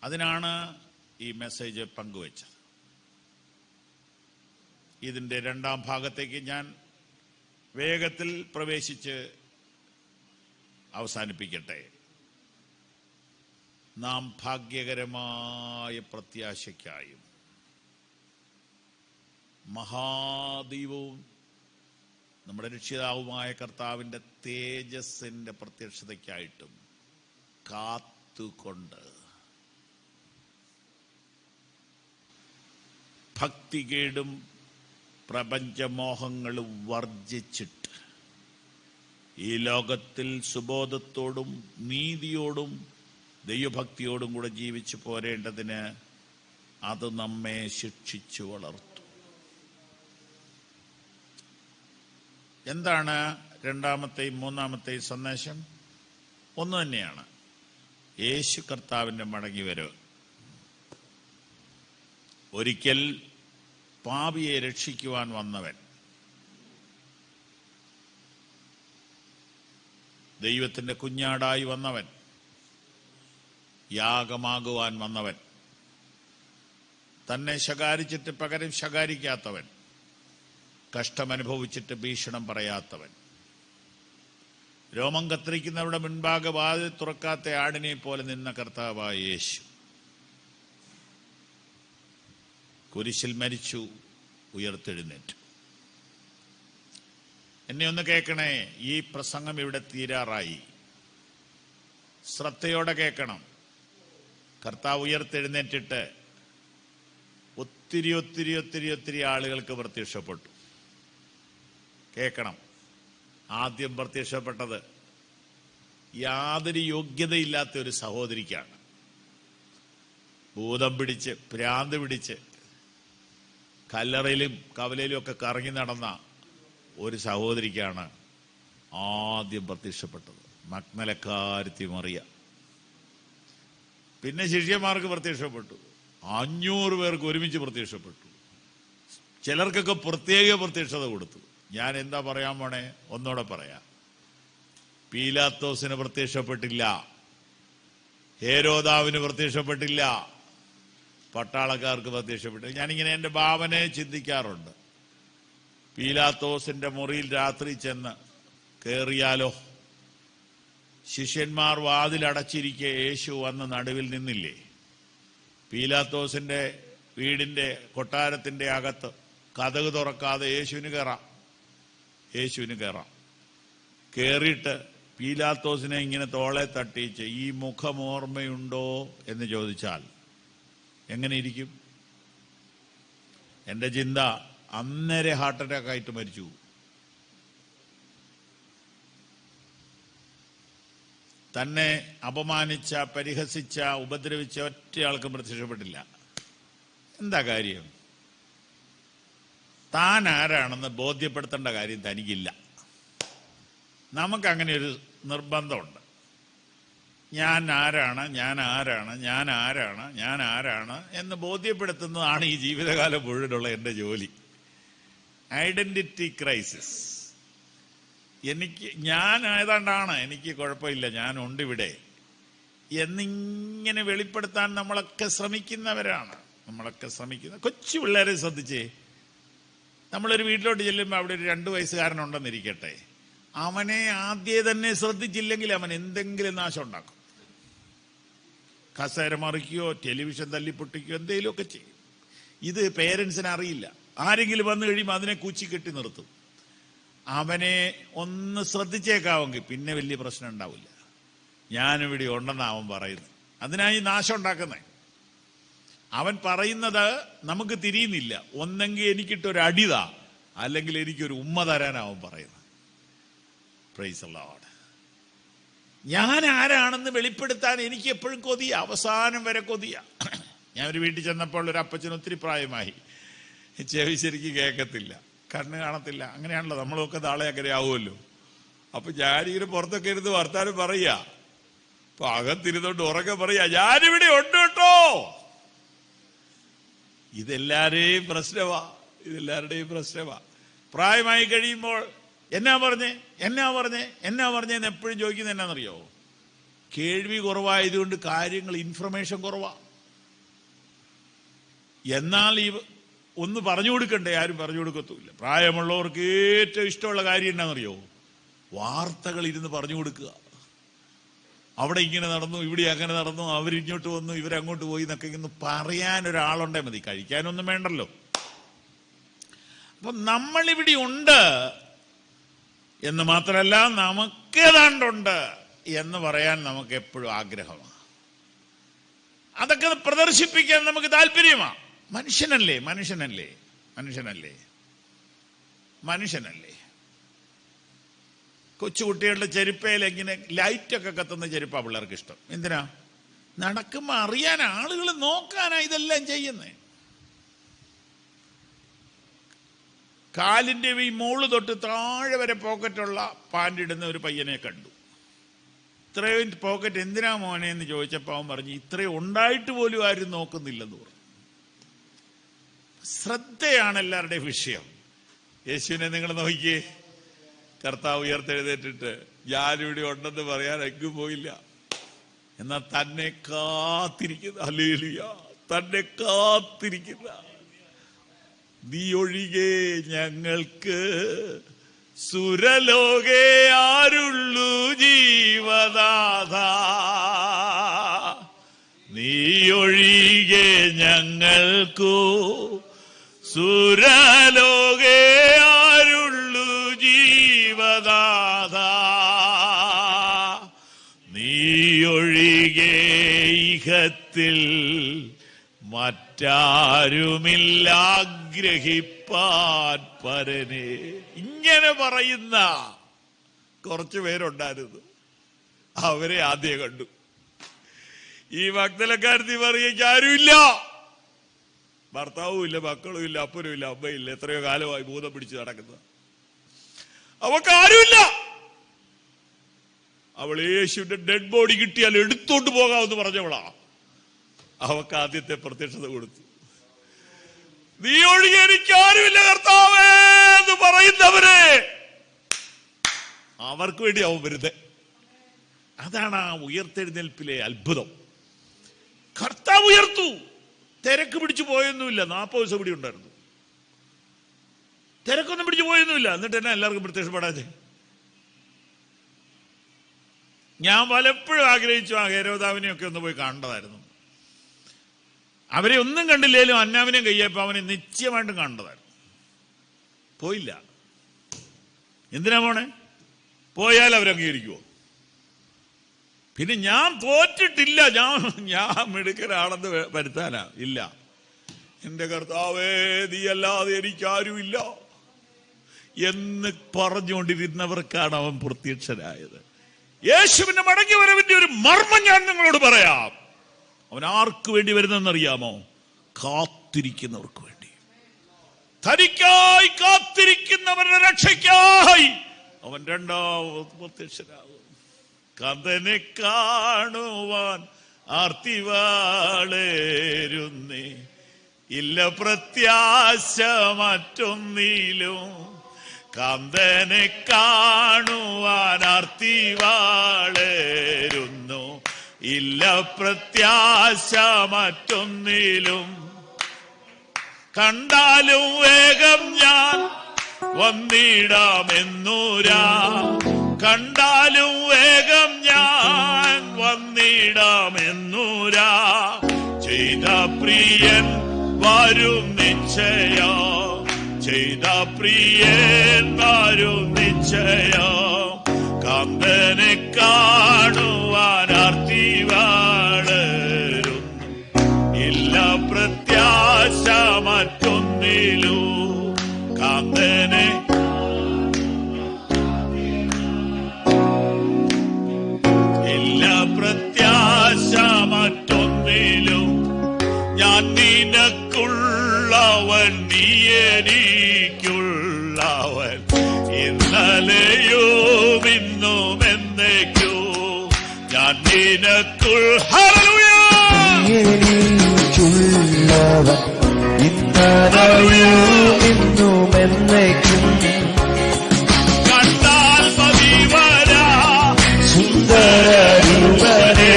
അതിനാണ് ഈ മെസ്സേജ് പങ്കുവച്ചത്. ഇതിൻ്റെ രണ്ടാം ഭാഗത്തേക്ക് ഞാൻ വേഗത്തിൽ പ്രവേശിച്ച് അവസാനിപ്പിക്കട്ടെ. നാം ഭാഗ്യകരമായ പ്രത്യാശയ്ക്കായും മഹാദൈവവും നമ്മുടെ രക്ഷിതാവുമായ കർത്താവിൻ്റെ തേജസ്സിൻ്റെ പ്രത്യക്ഷതയ്ക്കായിട്ടും കാത്തുകൊണ്ട് ഭക്തികേടും പ്രപഞ്ചമോഹങ്ങളും വർജിച്ചിട്ട് ഈ ലോകത്തിൽ സുബോധത്തോടും നീതിയോടും ദൈവഭക്തിയോടും കൂടെ ജീവിച്ചു പോരേണ്ടതിന് അത് നമ്മെ ശിക്ഷിച്ചു വളർത്തും. എന്താണ് രണ്ടാമത്തെയും മൂന്നാമത്തെയും സന്ദേശം? ഒന്ന് തന്നെയാണ്: യേശു കർത്താവിൻ്റെ മടങ്ങിവരവ്. ഒരിക്കൽ പാപിയെ രക്ഷിക്കുവാൻ വന്നവൻ, ദൈവത്തിൻ്റെ കുഞ്ഞാടായി വന്നവൻ, യാഗമാകുവാൻ വന്നവൻ, തന്നെ ശകാരിച്ചിട്ട് പകരം ശകാരിക്കാത്തവൻ, കഷ്ടമനുഭവിച്ചിട്ട് ഭീഷണം പറയാത്തവൻ, രോമം കത്തിരിക്കുന്നവരുടെ മുൻപാകെ വാതിൽ തുറക്കാത്ത ആടിനെ പോലെ നിന്ന കർത്താവായ യേശു കുരിശിൽ മരിച്ചു, ഉയർത്തെഴുന്നേറ്റു. എന്നെ ഒന്ന് കേൾക്കണേ, ഈ പ്രസംഗം ഇവിടെ തീരാറായി. ശ്രദ്ധയോടെ കേൾക്കണം. കർത്താവ് ഉയർത്തെഴുന്നേറ്റിട്ട് ഒത്തിരി ഒത്തിരി ഒത്തിരി ഒത്തിരി ആളുകൾക്ക് പ്രത്യക്ഷപ്പെട്ടു. കേൾക്കണം. ആദ്യം പ്രത്യക്ഷപ്പെട്ടത് യാതൊരു യോഗ്യതയില്ലാത്ത ഒരു സഹോദരിക്കാണ്. ഭൂതം പിടിച്ച് ഭ്രാന്ത് പിടിച്ച് കല്ലറയിലും കവലയിലും ഒക്കെ കറങ്ങി നടന്ന ഒരു സഹോദരിക്കാണ് ആദ്യം പ്രത്യക്ഷപ്പെട്ടത്. മഗ്ദലക്കാരത്തി മറിയ. പിന്നെ ശിഷ്യന്മാർക്ക് പ്രത്യക്ഷപ്പെട്ടു. 500 പേർക്ക് ഒരുമിച്ച് പ്രത്യക്ഷപ്പെട്ടു. ചിലർക്കൊക്കെ പ്രത്യേക പ്രത്യക്ഷത കൊടുത്തു. ഞാൻ എന്താ പറയാൻ പോണേ? ഒന്നുകൂടെ പറയാം. പീലാത്തോസിന് പ്രത്യക്ഷപ്പെട്ടില്ല, ഹേരോദാവിന് പ്രത്യക്ഷപ്പെട്ടില്ല, പട്ടാളക്കാർക്ക് പ്രത്യക്ഷപ്പെട്ടു. ഞാനിങ്ങനെ എൻ്റെ ഭാവനയെ ചിന്തിക്കാറുണ്ട്. പീലാത്തോസിന്റെ മുറിയിൽ രാത്രി ചെന്ന് കയറിയാലോ? ശിഷ്യന്മാർ വാതിലടച്ചിരിക്കെ യേശു വന്ന് നടുവിൽ നിന്നില്ലേ? പീലാത്തോസിന്റെ വീടിന്റെ കൊട്ടാരത്തിന്റെ അകത്ത് കതക് തുറക്കാതെ യേശുവിന് കയറാം. കയറിയിട്ട് പീലാത്തോസിനെ ഇങ്ങനെ തോളെ തട്ടിച്ച് ഈ മുഖം ഓർമ്മയുണ്ടോ എന്ന് ചോദിച്ചാൽ എങ്ങനെ ഇരിക്കും? എൻ്റെ ചിന്ത, അന്നേരം ഹാർട്ട് അറ്റാക്ക് ആയിട്ട് മരിച്ചു. തന്നെ അപമാനിച്ച, പരിഹസിച്ച, ഉപദ്രവിച്ച ഒറ്റയാൾക്കും പ്രത്യക്ഷപ്പെട്ടില്ല. എന്താ കാര്യം? താൻ ആരാണെന്ന് ബോധ്യപ്പെടുത്തേണ്ട കാര്യം തനിക്കില്ല. നമുക്കങ്ങനെ ഒരു നിർബന്ധമുണ്ട്. ഞാൻ ആരാണ് എന്ന് ബോധ്യപ്പെടുത്തുന്നതാണ് ഈ ജീവിതകാലം മുഴുവനുള്ള എൻ്റെ ജോലി. Identity crisis. ഞാൻ ഏതാണ്ടാണ്, എനിക്ക് കുഴപ്പമില്ല, ഞാനുണ്ട് ഇവിടെ എന്നിങ്ങനെ വെളിപ്പെടുത്താൻ നമ്മളൊക്കെ ശ്രമിക്കുന്നവരാണ്. കൊച്ചു പിള്ളേരെ ശ്രദ്ധിച്ചേ. നമ്മളൊരു വീട്ടിലോട്ട് ചെല്ലുമ്പോൾ അവിടെ ഒരു 2 വയസ്സുകാരനുണ്ടെന്നിരിക്കട്ടെ, അവനെ ആദ്യം തന്നെ ശ്രദ്ധിച്ചില്ലെങ്കിൽ അവൻ എന്തെങ്കിലും നാശം ഉണ്ടാക്കും. കസേര മറിക്കുകയോ ടെലിവിഷൻ തല്ലിപ്പൊട്ടിക്കുകയോ എന്തെങ്കിലുമൊക്കെ ചെയ്യും. ഇത് പേരൻസിന് അറിയില്ല. ആരെങ്കിലും വന്നു കഴിയുമ്പോൾ അതിനെ കൂച്ചി കെട്ടി നിർത്തും. അവനെ ഒന്ന് ശ്രദ്ധിച്ചേക്കാവെങ്കിൽ പിന്നെ വലിയ പ്രശ്നം ഉണ്ടാവില്ല. ഞാനിവിടെ ഉണ്ടെന്ന് അവൻ പറയുന്നത്. അതിനായി നാശം ഉണ്ടാക്കുന്നേ. അവൻ പറയുന്നത് നമുക്ക് തിരിയുന്നില്ല. ഒന്നെങ്കിൽ എനിക്കിട്ടൊരു അടിതാ, അല്ലെങ്കിൽ എനിക്കൊരു ഉമ്മ തരാനാവൻ പറയുന്നത്. Praise the Lord. ഞാൻ ആരാണെന്ന് വെളിപ്പെടുത്താൻ എനിക്ക് എപ്പോഴും കൊതിയ, അവസാനം വരെ കൊതിയ. ഞാൻ ഒരു വീട്ടിൽ ചെന്നപ്പോൾ ഒരു അപ്പച്ചന് ഒത്തിരി പ്രായമായി, ചെവി ശരിക്കും കേൾക്കത്തില്ല, കണ്ണ് കാണത്തില്ല. അങ്ങനെയാണല്ലോ, നമ്മളൊക്കെ നാളെ അങ്ങനെ ആവുമല്ലോ. അപ്പൊ ഞാനിങ്ങനെ പുറത്തൊക്കെ ഇരുന്ന് വർത്താനം പറയാ. അപ്പൊ അകത്തിരുന്നോണ്ട് ഉറക്കെ പറയാ, ഞാനിവിടെ ഉണ്ട് കേട്ടോ. ഇതെല്ലാവരുടെയും പ്രശ്നമാ. പ്രായമായി കഴിയുമ്പോൾ എന്നാ പറഞ്ഞേ എന്ന് എപ്പോഴും ചോദിക്കുന്നത് എന്നാന്നറിയോ? കേൾവി കുറവായതുകൊണ്ട് കാര്യങ്ങൾ, ഇൻഫർമേഷൻ കുറവാ. എന്നാൽ ഒന്ന് പറഞ്ഞു കൊടുക്കണ്ടേ? ആരും പറഞ്ഞു കൊടുക്കത്തുമില്ല. പ്രായമുള്ളവർക്ക് ഏറ്റവും ഇഷ്ടമുള്ള കാര്യം എന്നാന്നറിയോ? വാർത്തകൾ ഇരുന്ന് പറഞ്ഞു കൊടുക്കുക. അവിടെ ഇങ്ങനെ നടന്നു, ഇവിടെ അങ്ങനെ നടന്നു, അവരിങ്ങോട്ട് വന്നു, ഇവരങ്ങോട്ട് പോയി എന്നൊക്കെ ഇന്ന് പറയാൻ ഒരാളുണ്ടേ മതി. കഴിക്കാനൊന്നും വേണ്ടല്ലോ. അപ്പൊ നമ്മളിവിടെ ഉണ്ട് എന്ന് മാത്രമല്ല, നമുക്കേതാണ്ടുണ്ട് എന്ന് പറയാൻ നമുക്ക് എപ്പോഴും ആഗ്രഹമാണ്. അതൊക്കെ പ്രദർശിപ്പിക്കാൻ നമുക്ക് താല്പര്യമാണ്. മനുഷ്യനല്ലേ. കൊച്ചുകുട്ടികളുടെ ചെരുപ്പയിൽ ഇങ്ങനെ ലൈറ്റൊക്കെ കത്തുന്ന ചെരുപ്പാ പിള്ളേർക്ക് ഇഷ്ടം. എന്തിനാ? നടക്കുമ്പോൾ അറിയാൻ, ആളുകൾ നോക്കാനാ ഇതെല്ലാം ചെയ്യുന്നേ. കാലിൻ്റെ ഈ മോള് തൊട്ട് താഴെ വരെ പോക്കറ്റുള്ള പാൻ്റ് ഇടുന്ന ഒരു പയ്യനെ കണ്ടു. ഇത്രയും പോക്കറ്റ് എന്തിനാ മോനെ എന്ന് ചോദിച്ചപ്പോൾ അവൻ പറഞ്ഞു, ഇത്രയും ഉണ്ടായിട്ട് പോലും ആരും നോക്കുന്നില്ലെന്ന് പറഞ്ഞു. ശ്രദ്ധയാണ് എല്ലാവരുടെയും വിഷയം. യേശുവിനെ നിങ്ങൾ നോക്കിയേ, കർത്താവ് ഉയർത്തെഴുന്നേറ്റിട്ട് ഞാനിവിടെ ഉണ്ടെന്ന് പറയാൻ എങ്ങും പോയില്ല. എന്നാൽ തന്നെ കാത്തിരിക്കുന്ന, ഹല്ലേലൂയ, തന്നെ കാത്തിരിക്കുന്ന നീ ഒഴികെ ഞങ്ങൾക്ക് സുരലോകേ ആരുള്ളു ജീവനാഥ, നീ ഒഴികെ ഞങ്ങൾക്കു സുരലോകേ ആരുള്ളു ജീവനാഥ, നീ ഒഴികെ ഇഹത്തിൽ മറ്റാരുമില്ല ആഗ്രഹിപ്പാൻ പരനെ. ഇങ്ങനെ പറയുന്ന കുറച്ചു പേരുണ്ടായിരുന്നു. അവരെ ആദ്യം കണ്ടു. ഈ മഗ്ദലക്കാരത്തി പറയുക ആരുമില്ല, ഭർത്താവും ഇല്ല, മക്കളും ഇല്ല, അപ്പനും ഇല്ല, അമ്മയില്ല, എത്രയോ കാലമായി ഭൂതം പിടിച്ച് നടക്കുന്നത്, അവക്ക് ആരുമില്ല. അവൾ യേശുവിന്റെ ഡെഡ് ബോഡി കിട്ടിയാൽ എടുത്തോണ്ട് പോകാമെന്ന് പറഞ്ഞവളാ. അവക്ക് ആദ്യത്തെ പ്രത്യക്ഷത കൊടുത്തു. നീ ഒഴികെ എനിക്കാരുമില്ല കർത്താവേ എന്ന് പറയുന്നവരെ അവർക്ക് വേണ്ടി അവൻ വരുന്നത്. അതാണ് ആ ഉയർത്തെഴുന്നേൽപ്പിലെ അത്ഭുതം. കർത്താവ് ഉയർത്തു. തിരക്ക് പിടിച്ചു പോയൊന്നുമില്ല. 40 ദിവസം ഇവിടെ ഉണ്ടായിരുന്നു. തിരക്കൊന്നും പിടിച്ചു പോയൊന്നുമില്ല. എന്നിട്ട് തന്നെ എല്ലാവർക്കും പ്രത്യക്ഷപ്പെടാതെ. ഞാൻ പലപ്പോഴും ആഗ്രഹിച്ചു ആ ഹേരോദാവിനെയൊക്കെ ഒന്ന് പോയി കാണേണ്ടതായിരുന്നു. അവരെ ഒന്നും കണ്ടില്ലേലും അന്നാവിനെയും കയ്യപ്പോ അവനെ നിശ്ചയമായിട്ടും കാണേണ്ടതായിരുന്നു. പോയില്ല. എന്തിനാ പോണേ? പോയാൽ അവരംഗീകരിക്കുമോ? പിന്നെ ഞാൻ തോറ്റിട്ടില്ല, ഞാൻ മിടുക്കനാണെന്ന് വരുത്താനാ? ഇല്ല. എന്റെ കർത്താവേ നീയല്ലാതെ എനിക്കാരുമില്ല എന്ന് പറഞ്ഞുകൊണ്ടിരുന്നവർക്കാണ് അവൻ പ്രത്യക്ഷനായത്. യേശുവിന്റെ മടങ്ങി വരവിന്റെ ഒരു മർമ്മം ഞാൻ നിങ്ങളോട് പറയാം. അവൻ ആർക്ക് വേണ്ടി വരുന്നെന്നറിയാമോ? കാത്തിരിക്കുന്നവർക്ക് വേണ്ടി. തനിക്കായി കാത്തിരിക്കുന്നവരുടെ രക്ഷയ്ക്കായി അവൻ രണ്ടാമത് പ്രത്യക്ഷനാകും. കഥനെ കാണുവാൻ ആർത്തിവാളേരുന്നേ, ഇല്ല പ്രത്യാശ മറ്റൊന്നിലും. കാന്തനെ കാണുവാൻ ആർത്തിവാളേരുന്നു, ഇല്ല പ്രത്യാശ മറ്റൊന്നിലും. കണ്ടാലും വേഗം ഞാൻ വന്നിടാമെന്നൂരാ, കണ്ടാലും വേഗം ഞാൻ വന്നിടാമെന്നൂരാ. ചെയ്ത പ്രിയൻ വരും നിശ്ചയം, ചെയ്ത പ്രിയൻ വരും നിശ്ചയം. കാന്തനെ കാണുവാൻ ആർത്തിവാളരുന്നു, ഇല്ല പ്രത്യാശ മറ്റൊന്നിലും. കാന്തനെ ഇല്ല പ്രത്യാശ മറ്റൊന്നിലും. ഞാൻ നിനക്കുള്ളവൻ, നീ എനിക്കുള്ളവൻ, ഇന്നലെയും ഇന്നും എന്നേക്കോ. ഞാൻ എനിക്കുള്ളവൻ, ഇന്നലെയും ഇന്നും എന്നേക്കും. കണ്ടാൽ മതി വരാ സുന്ദരരൂപനെ,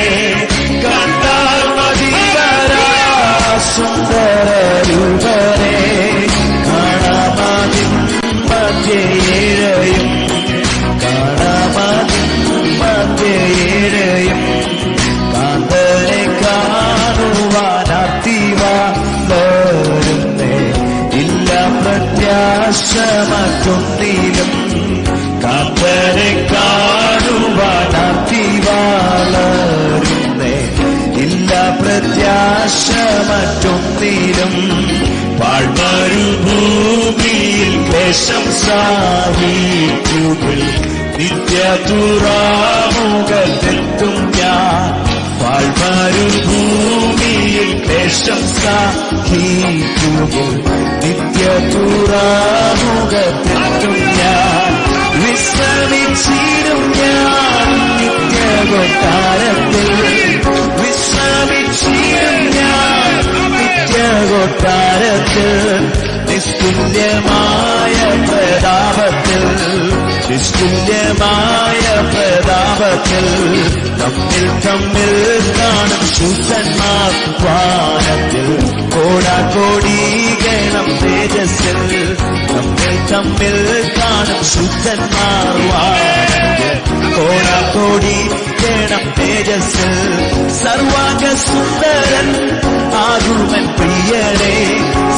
കണ്ടാൽ മതി വരാ സുന്ദരരൂപനെ. കാണാമതിൻ മധ്യേഴയും, കാണാമതിൻ മധ്യേഴയും. കാന്തനെ കാണുവാൻ ആർത്തിവാളരുന്നേ, ഇല്ല പ്രത്യാശ മറ്റൊന്നിലും. കാന്തനെ കാണുവാൻ ആർത്തിവാളരുന്നേ, ഇല്ല പ്രത്യാശ മറ്റൊന്നിലും. പാഴ്മരുഭൂമിയിൽ ക്ലേശം സാഹിക്കുകിൽ, നിത്യതുറാമുഖത്തെത്തും ഞാൻ. പാഴ്മരുഭൂമിയിൽ ക്ലേശം സാഹിക്കുകിൽ, നിത്യതുറാമുഖത്തെത്തും ഞാൻ. വിശ്രമിച്ചിടും ഞാൻ നിത്യകൊട്ടാരത്തിൽ, വിശ്രമിച്ചിടും ഞാൻ നിത്യകൊട്ടാരത്തിൽ. നിസ്തുല്യമായ പ്രതാപത്തിൽ, നിസ്തുല്യമായ പ്രതാപത്തിൽ തമ്മിൽ തമ്മിൽ കാണും ശുദ്ധന്മാർ വാനത്തിൽ, കോടാകോടി ഗണം തേജസ്സിൽ തമ്മിൽ തമ്മിൽ കാണും ശുദ്ധന്മാർ വാനത്തിൽ, കോടാകോടി ഗണം തേജസ്സിൽ സർവാംഗ സുന്ദരൻ ആകുമൻ പ്രിയനേ,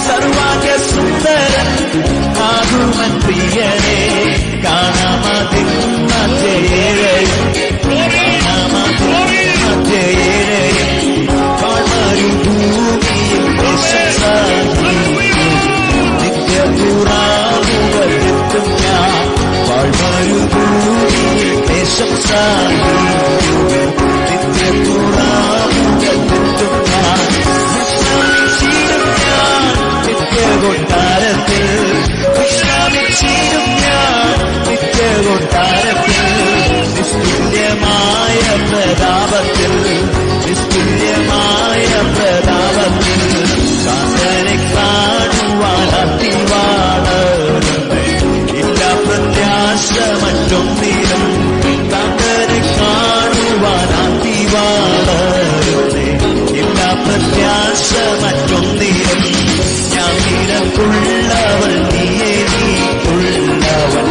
സർവാംഗ സുന്ദരൻ ആകുമൻ പ്രിയനേ, കാണാമതിൻ മധ്യേഴയും കാണാമതിൻ മധ്യേഴയും മരുഭൂമിയിൽ നിത്യപുരാമുഖത്തെത്തും ഞാൻ, മരുഭൂമിയിൽ ദേശം സാധിക്കും നിത്യപുരാമുഖത്തെത്തും ഞാൻ, വിശ്രമിച്ചിടും ഞാൻ നിത്യകൊട്ടാരത്തിൽ, വിശ്രമിച്ചിടും ഞാൻ നിത്യകൊട്ടാരത്തിൽ, നിസ്തുല്യമായ പ്രതാപത്തിൽ, നിസ്തുല്യമായ പ്രതാപത്തിൽ കാന്തനെ കാണുവാനത്തിവാണമേ, ഇല്ല പ്രത്യാശ മറ്റൊന്നിലും, കാന്തനെ കാണുവാനത്തിവാണമേ, ഇല്ല പ്രത്യാശ മറ്റൊന്നിലും, ഞാൻ നിനക്കുള്ളവൾ നീയേ നീക്കുള്ളവൾ,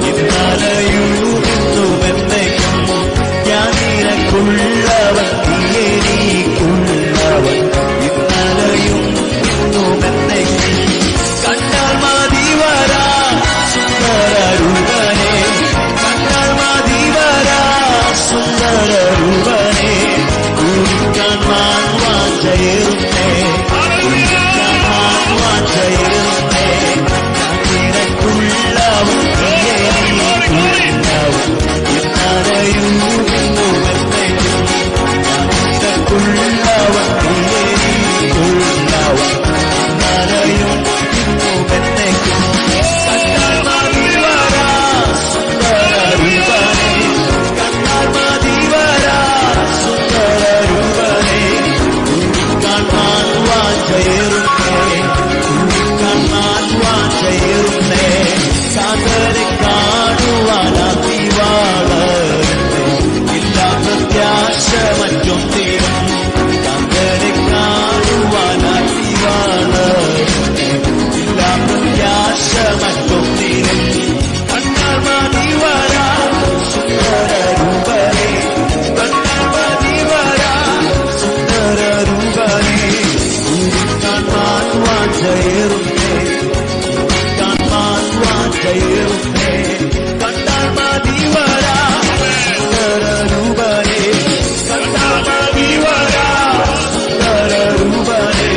ഇന്നലെയുമെന്നേക്കും ഞാൻ നിനക്കുള്ളവൾ നീയേ നീക്കുള്ളവൾ, ഇന്നലെയും ഇന്നുമെന്നേക്കും കണ്ടാൽ മതി വരാ സുന്ദരരൂപനേ, കണ്ടാൽ മതി വരാ സുന്ദരരൂപനേ, കൂടിക്കാൺമാൻ വാഞ്ചയേറുന്നേ, കൂടിക്കാൺമാൻ വാഞ്ചയേറുന്നേ, നിനക്കുള്ളവൻ നീയേ നീക്കുള്ളവൻ, ഇന്നലെയും ഇന്നുമെന്നേക്കും നിനക്കുള്ളവൻ നീയേ നീക്കുള്ളവൻ, ഇന്നലെയും ഇന്നുമെന്നേക്കും കണ്ടാൽ മതി വരാ സുന്ദരരൂപനേ, കണ്ടാൽ മതി വരാ സുന്ദരരൂപനേ, കൂടിക്കാൺമാൻ വാഞ്ചയേറുന്നേ, കൂടിക്കാൺമാൻ വാഞ്ചയേറുന്നേ, കാന്തനെ കാണുവാനത്തിവാളരുന്നേ, ഇല്ല പ്രത്യാശ മറ്റൊന്നിലും, കാന്തനെ കാണുവാനത്തിവാളരുന്നേ, ഇല്ല പ്രത്യാശ മറ്റൊന്നിലും, കണ്ടാൽ മതി വരാ സുന്ദരരൂപനേ, കണ്ടാൽ മതി വരാ സുന്ദരരൂപനേ, കൂടിക്കാൺമാൻ വാഞ്ചയേറുന്നേ, കൂടിക്കാൺമാൻ വാഞ്ചയേറുന്നേ, കണ്ടാൽ മതി വരാ സുന്ദരരൂപനേ, കണ്ടാൽ മതി വരാ സുന്ദരരൂപനേ,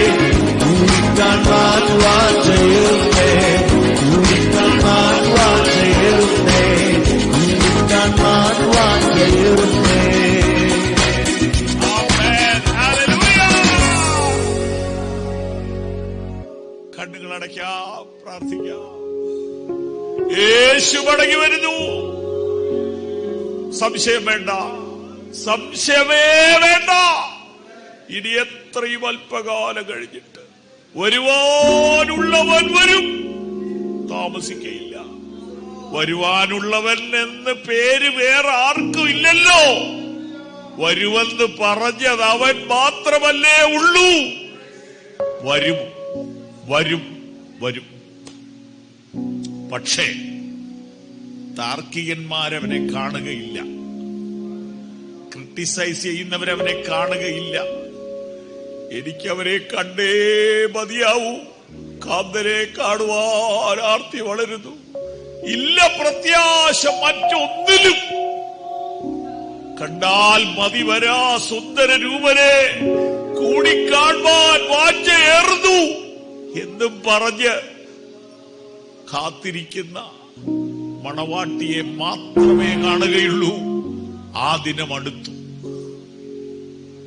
കൂടിക്കാൺമാൻ വാഞ്ചയേറുന്നേ, കൂടിക്കാൺമാൻ വാഞ്ചയേറുന്നേ, കൂടിക്കാൺമാൻ വാഞ്ചയേറുന്നേ. കണ്ണുകൾ അടയ്ക്കാം, പ്രാർത്ഥിക്കാം. യേശു മടങ്ങി വരുന്നു. സംശയം വേണ്ട, സംശയമേ വേണ്ട. ഇനി എത്രയും അല്പകാലം കഴിഞ്ഞിട്ട് വരുവാനുള്ളവൻ വരും, താമസിക്കയില്ല. വരുവാനുള്ളവൻ എന്ന് പേര് വേറെ ആർക്കും ഇല്ലല്ലോ. വരുമെന്ന് പറഞ്ഞത് അവൻ മാത്രമല്ലേ ഉള്ളൂ. വരും വരും വരും. പക്ഷേ താർക്കികന്മാരവനെ കാണുകയില്ല, ക്രിട്ടിസൈസ് ചെയ്യുന്നവരവനെ കാണുകയില്ല. എനിക്കവരെ കണ്ടേ മതിയാവൂ. കാന്തനെ കാണുവാൻ ആർത്തി വളരുന്നു. ഇല്ല പ്രത്യാശ മറ്റൊന്നിലും. കണ്ടാൽ മതി വരാ സുന്ദര രൂപനെ, കൂടിക്കാൺമാൻ വാഞ്ചയേറുന്നു എന്നും പറഞ്ഞ് കാത്തിരിക്കുന്ന മണവാട്ടിയെ മാത്രമേ കാണുകയുള്ളൂ. ആ ദിനം അടുത്തു.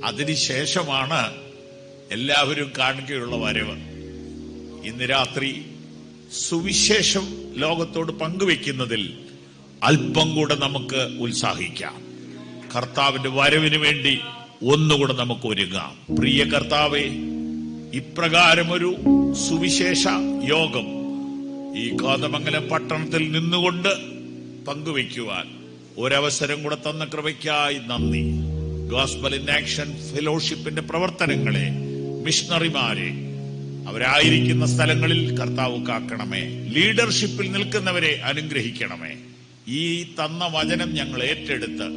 അതിനുശേഷമാണ് എല്ലാവരും കാണുകയുള്ള വരവ്. ഇന്ന് രാത്രി സുവിശേഷം ലോകത്തോട് പങ്കുവെക്കുന്നതിൽ അല്പം കൂടെ നമുക്ക് ഉത്സാഹിക്കാം. കർത്താവിന്റെ വരവിന് വേണ്ടി ഒന്നുകൂടെ നമുക്ക് ഒരുങ്ങാം. പ്രിയ കർത്താവേ, ഇപ്രകാരമൊരു സുവിശേഷ യോഗം ഈ കോതമംഗലം പട്ടണത്തിൽ നിന്നുകൊണ്ട് പങ്കുവയ്ക്കുവാൻ ഒരവസരം കൂടെ തന്ന കൃപയ്ക്കായി നന്ദി. ഗോസ്പൽ ഇൻ ആക്ഷൻ ഫെലോഷിപ്പിന്റെ പ്രവർത്തനങ്ങളെ, മിഷണറിമാരെ അവരായിരിക്കുന്ന സ്ഥലങ്ങളിൽ കർത്താവ് കാക്കണമേ. ലീഡർഷിപ്പിൽ നിൽക്കുന്നവരെ അനുഗ്രഹിക്കണമേ. ഈ തന്ന വചനം ഞങ്ങൾ ഏറ്റെടുത്ത്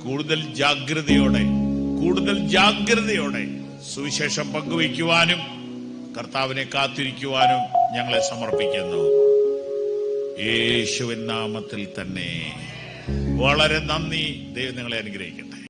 കൂടുതൽ ജാഗ്രതയോടെ സുവിശേഷം പങ്കുവയ്ക്കുവാനും കർത്താവിനെ കാത്തിരിക്കുവാനും ഞങ്ങളെ സമർപ്പിക്കുന്നു. യേശുവിൻ നാമത്തിൽ തന്നെ വളരെ നന്ദി. ദൈവം നിങ്ങളെ അനുഗ്രഹിക്കട്ടെ.